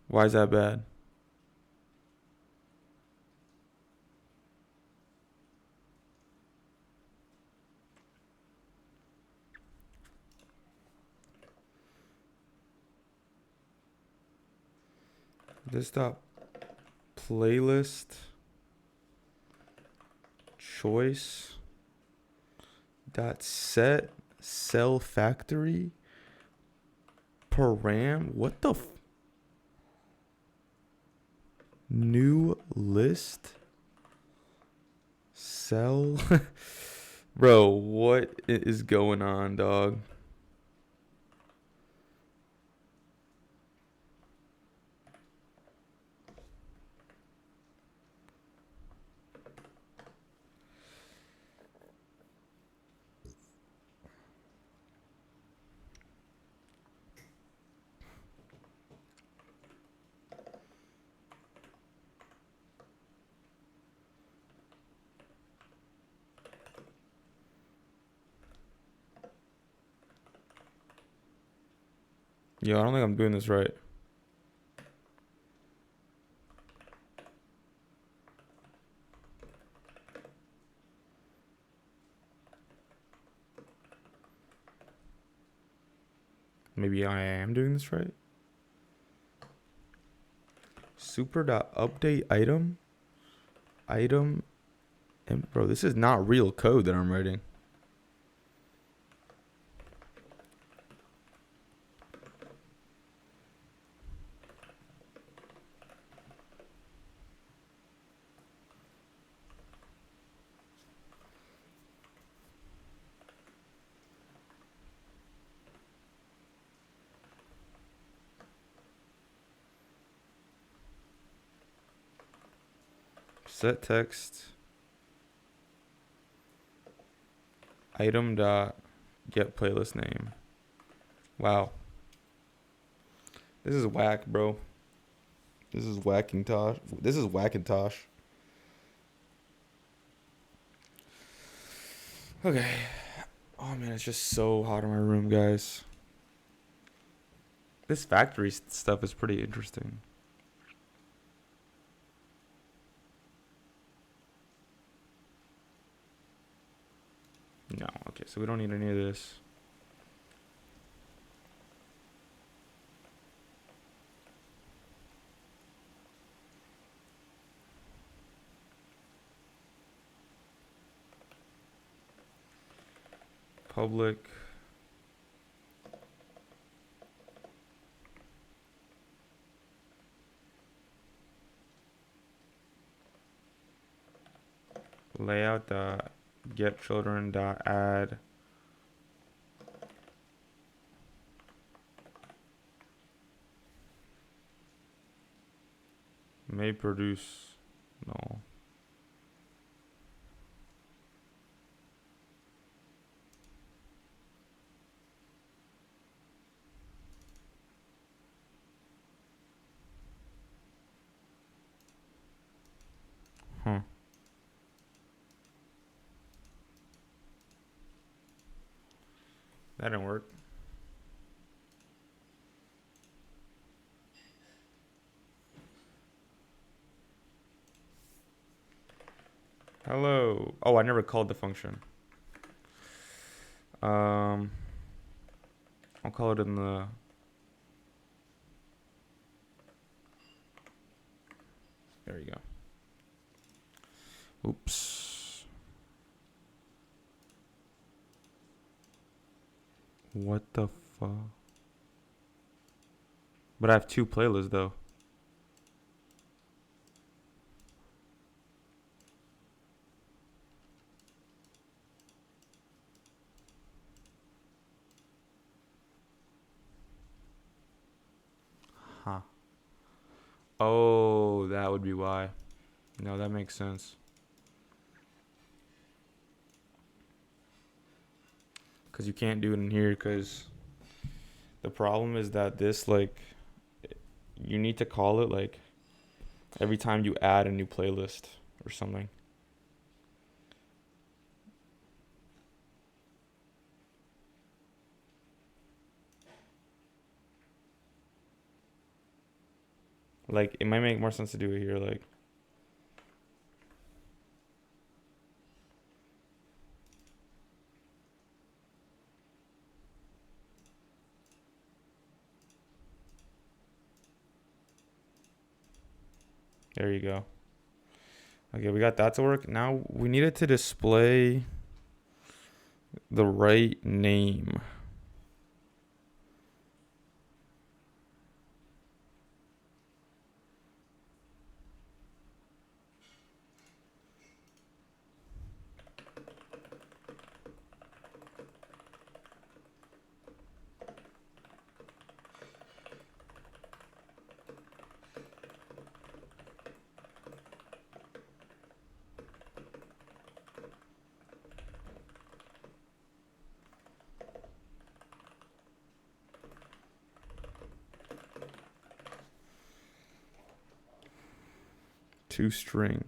Why is that bad? This dot playlist choice dot set cell factory param. What the New list. Sell. Bro, what is going on, dog? Yo, I don't think I'm doing this right. Maybe I am doing this right. Super.update item. Item. And bro, this is not real code that I'm writing. Set text. Item dot get playlist name. Wow. This is whack, bro. This is whackintosh. This is whackintosh. Okay. Oh man, it's just so hot in my room, guys. This factory stuff is pretty interesting. No, okay, so we don't need any of this. Public. Layout dot get children dot add may produce no. Huh. That didn't work. Hello. Oh, I never called the function. I'll call it in the. There you go. Oops. What the fuck? But I have two playlists though. Huh. Oh, that would be why. No, that makes sense. Because you can't do it in here because the problem is that this, like, you need to call it, like, every time you add a new playlist or something. Like, it might make more sense to do it here, like. There you go. Okay, we got that to work. Now we needed to display the right name. to string.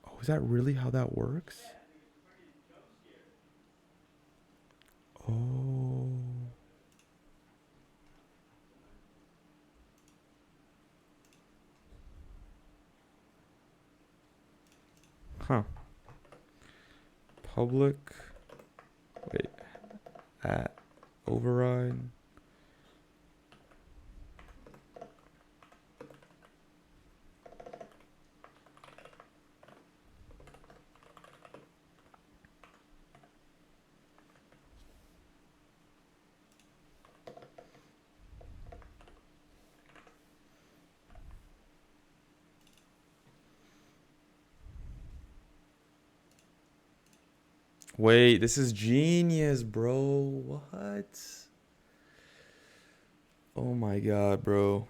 Oh, is that really how that works? Oh. Huh. Public. Wait. At override. Wait, this is genius, bro. What? Oh my god, bro.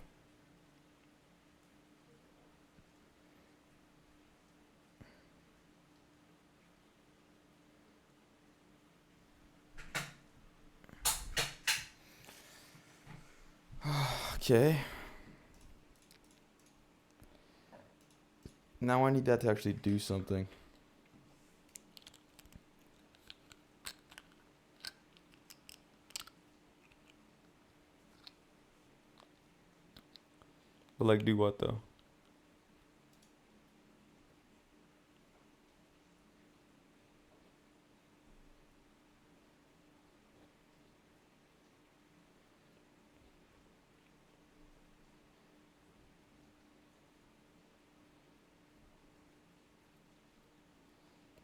Okay. Now I need that to actually do something. But like, do what though?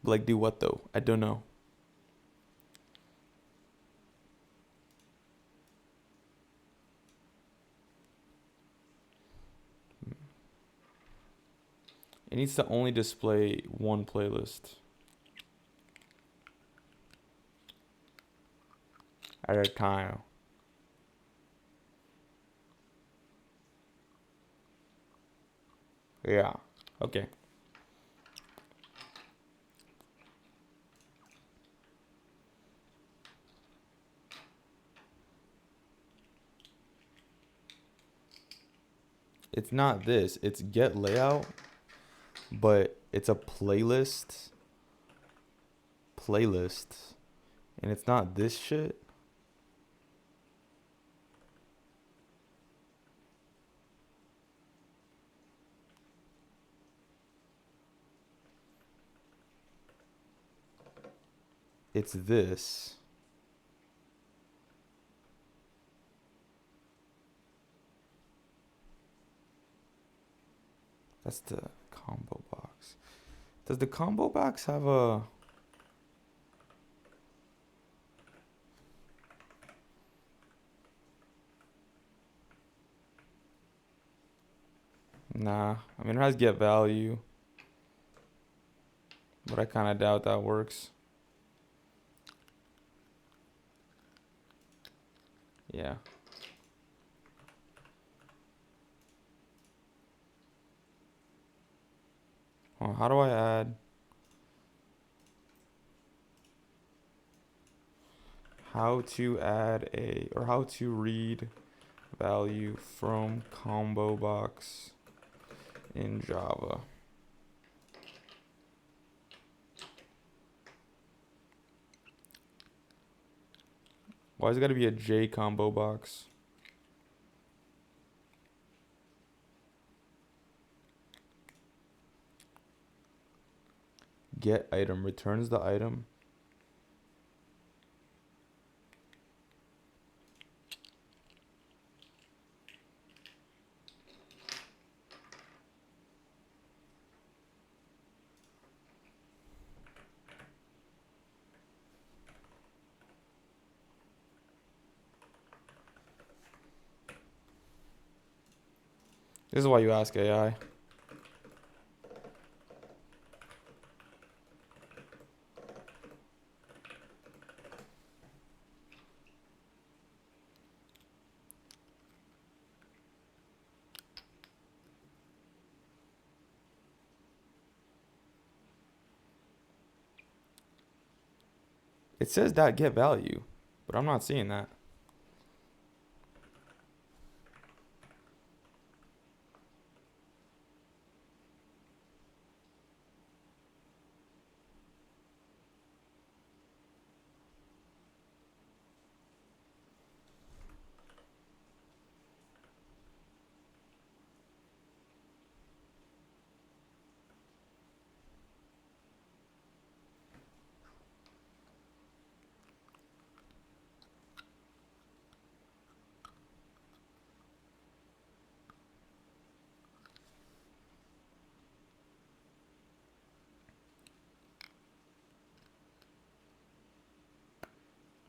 But like, do what though? I don't know. It needs to only display one playlist at a time. Yeah. Okay. It's not this. It's get layout, but it's a playlist. And it's not this shit. It's this. That's the combo box. Does the combo box have a... Nah. I mean, it has get value. But I kind of doubt that works. Yeah. Oh, how do I add? How to add a, or how to read value from combo box in Java. Why is it got to be a J combo box? Get item returns the item. This is why you ask AI. It says that get value, but I'm not seeing that.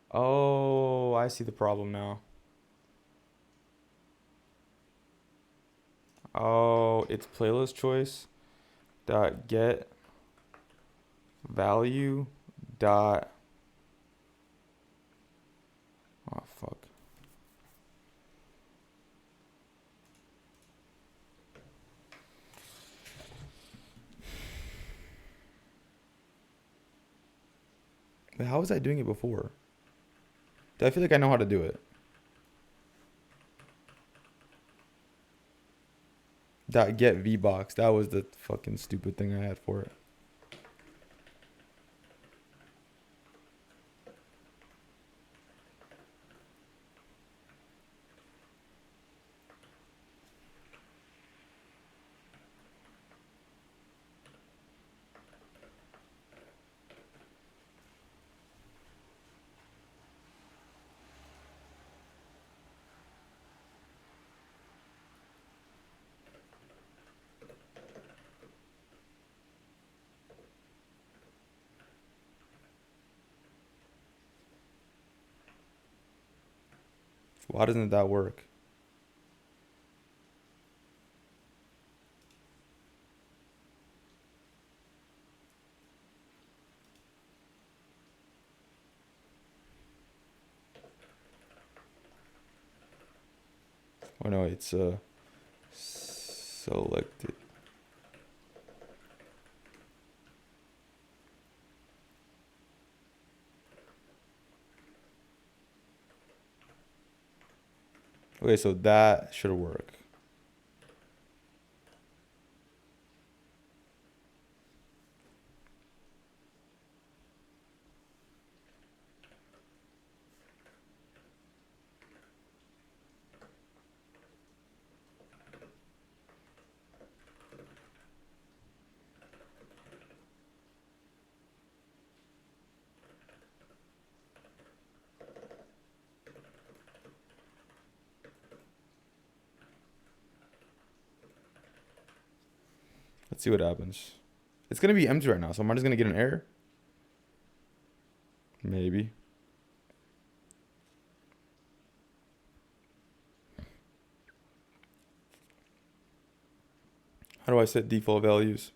Oh, I see the problem now. Oh, it's playlist choice dot get value dot. Oh fuck. But how was I doing it before? I feel like I know how to do it. Dot get VBox. That was the fucking stupid thing I had for it. Why doesn't that work? Oh no, it's selected. Okay, so that should work. Let's see what happens. It's gonna be empty right now, so am I just gonna get an error? Maybe. How do I set default values?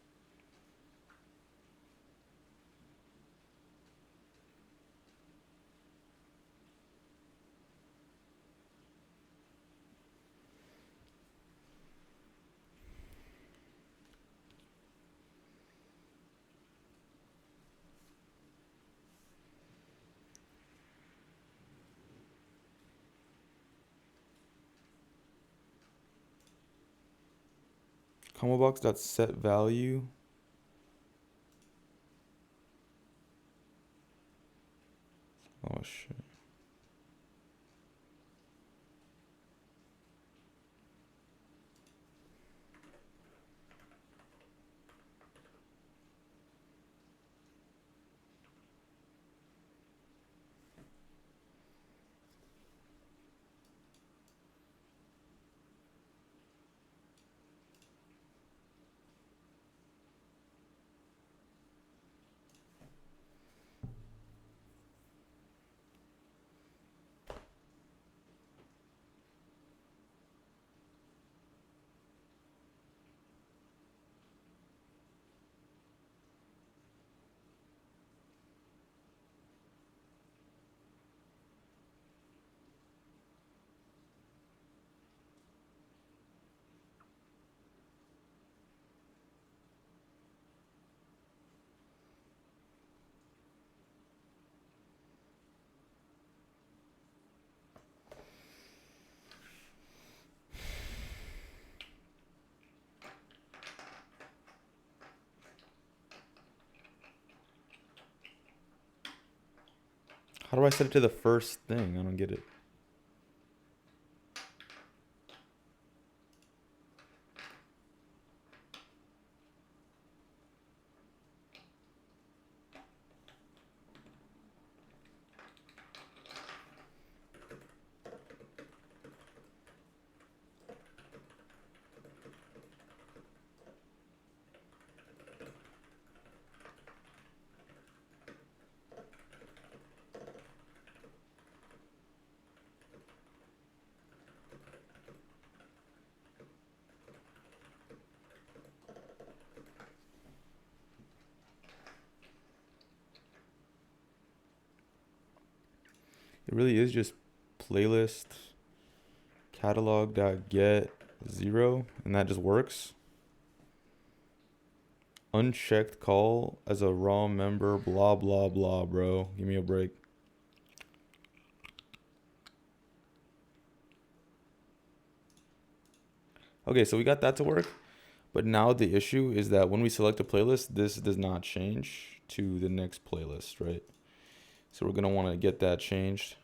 Combo box dot set value. Oh shit. How do I set it to the first thing? I don't get it. It really is just playlist catalog.get 0, and that just works. Unchecked call as a raw member, blah, blah, blah, bro. Give me a break. Okay, so we got that to work. But now the issue is that when we select a playlist, this does not change to the next playlist, right? So we're going to want to get that changed.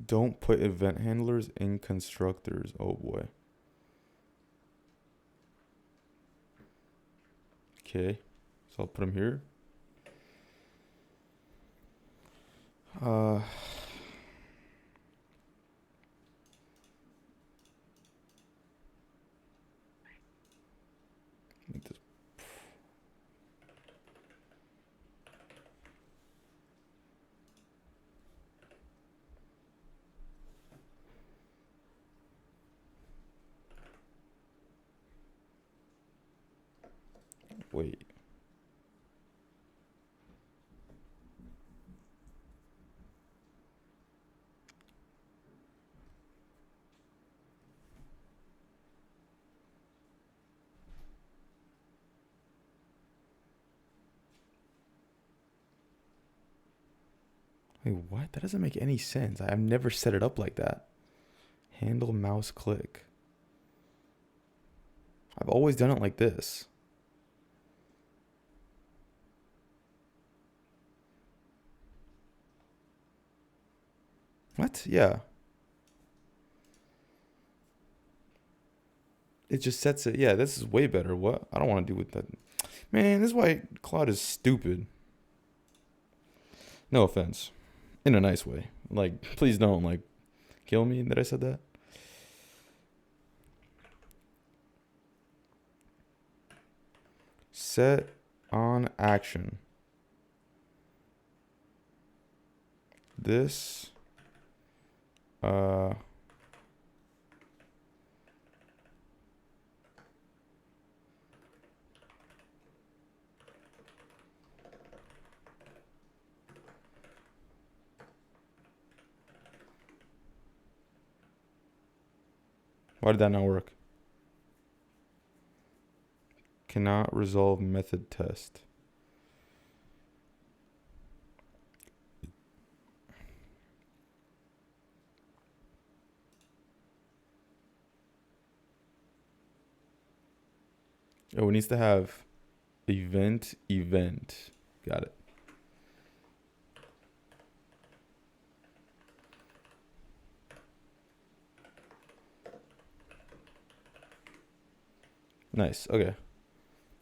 Don't put event handlers in constructors. Oh boy. Okay, so I'll put them here. Make this. Wait. Wait, what? That doesn't make any sense. I've never set it up like that. Handle mouse click. I've always done it like this. What? Yeah. It just sets it. Yeah, this is way better. What? I don't want to do with that. Man, this is why Claude is stupid. No offense. In a nice way. Like, please don't, like, kill me that I said that. Set on action. This. Why did that not work? Cannot resolve method test. Oh, it needs to have event. Got it. Nice. Okay.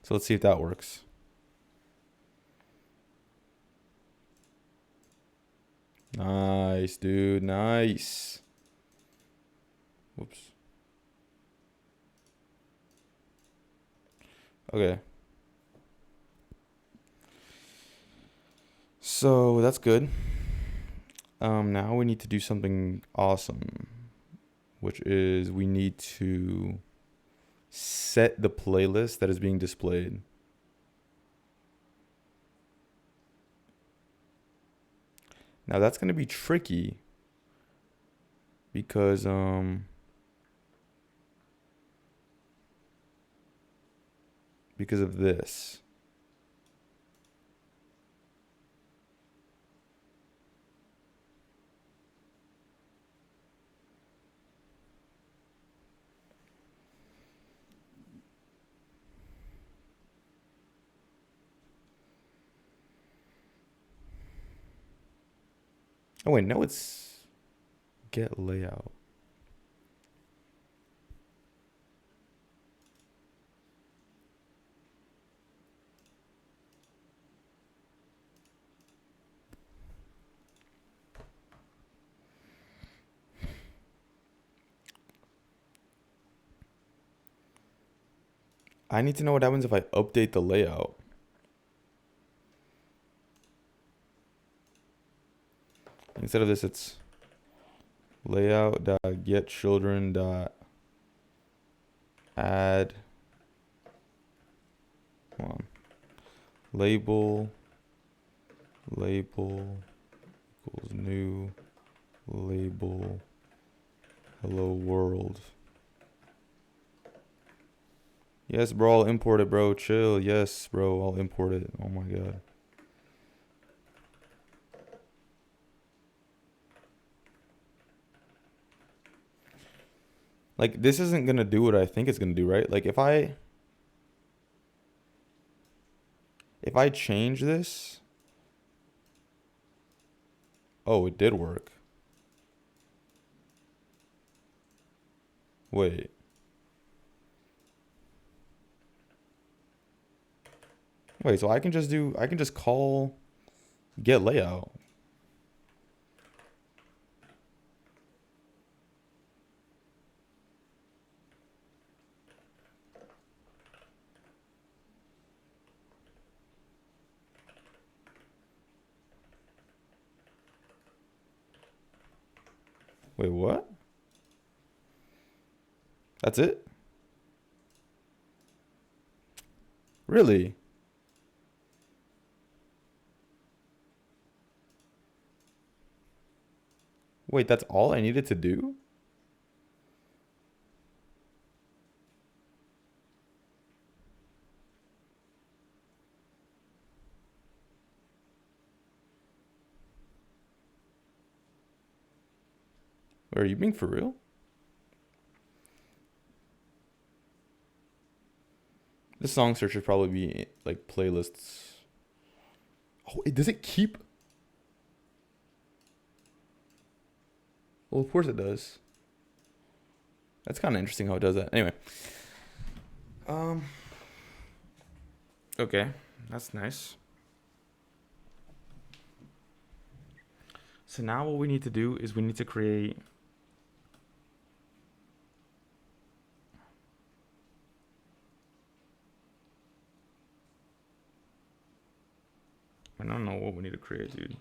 So let's see if that works. Nice, dude. Nice. Whoops. Okay. So that's good. Now we need to do something awesome, which is we need to set the playlist that is being displayed. Now that's going to be tricky because of this. Oh wait, no, it's get layout. I need to know what happens if I update the layout. Instead of this, it's layout.getChildren.add. Come on. Label equals new label hello world. Yes, bro, I'll import it, bro. Chill. Yes, bro, I'll import it. Oh my god. Like, this isn't gonna do what I think it's gonna do, right? Like, if I change this, oh, it did work. Wait. So I can just call get layout. Wait, what? That's it? Really? Wait, that's all I needed to do? Wait, are you being for real? This song search should probably be like playlists. Oh, does it keep? Well, of course it does. That's kind of interesting how it does that. Anyway. Okay, that's nice. So now what we need to do is we need to create I don't know what we need to create, dude.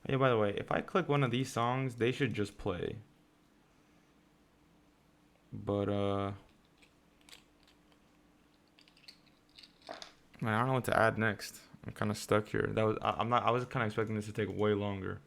Yeah, by the way, if I click one of these songs, they should just play. But man, I don't know what to add next. I'm kind of stuck here. I was kind of expecting this to take way longer.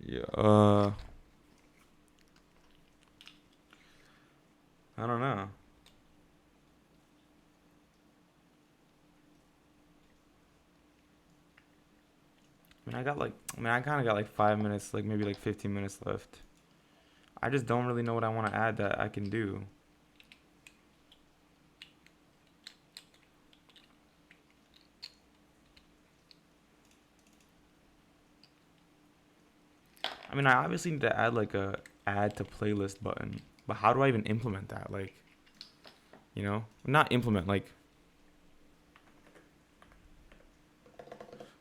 Yeah, I don't know. I kind of got like 5 minutes, like maybe like 15 minutes left. I just don't really know what I want to add that I can do. I mean, I obviously need to add like a add to playlist button, but how do I even implement that? Like, not implement, like,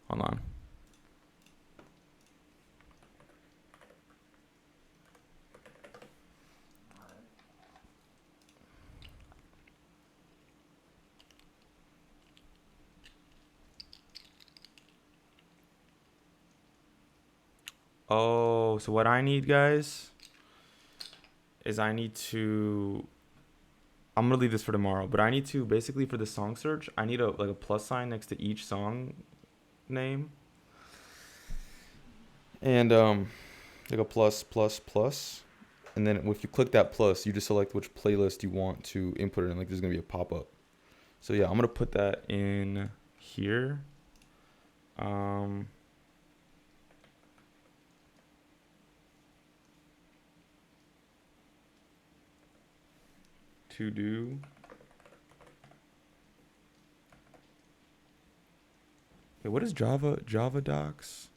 hold on. Oh, so what I need, guys, is I'm gonna leave this for tomorrow, but I need to basically for the song search, I need a plus sign next to each song name. And like a plus plus plus. And then if you click that plus, you just select which playlist you want to input it in. Like there's gonna be a pop-up. So yeah, I'm gonna put that in here. To do. Wait, what is Java docs?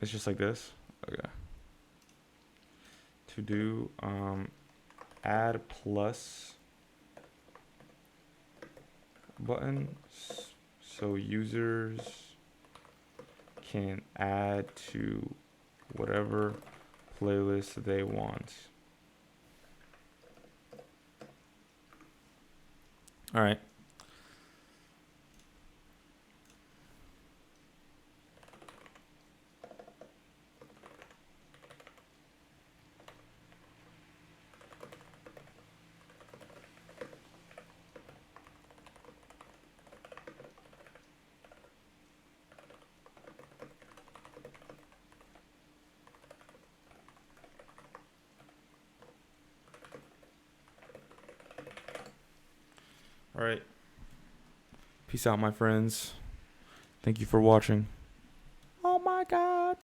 It's just like this. Okay. To do add plus button so users can add to whatever playlist they want. All right. All right. Peace out, my friends. Thank you for watching. Oh my God.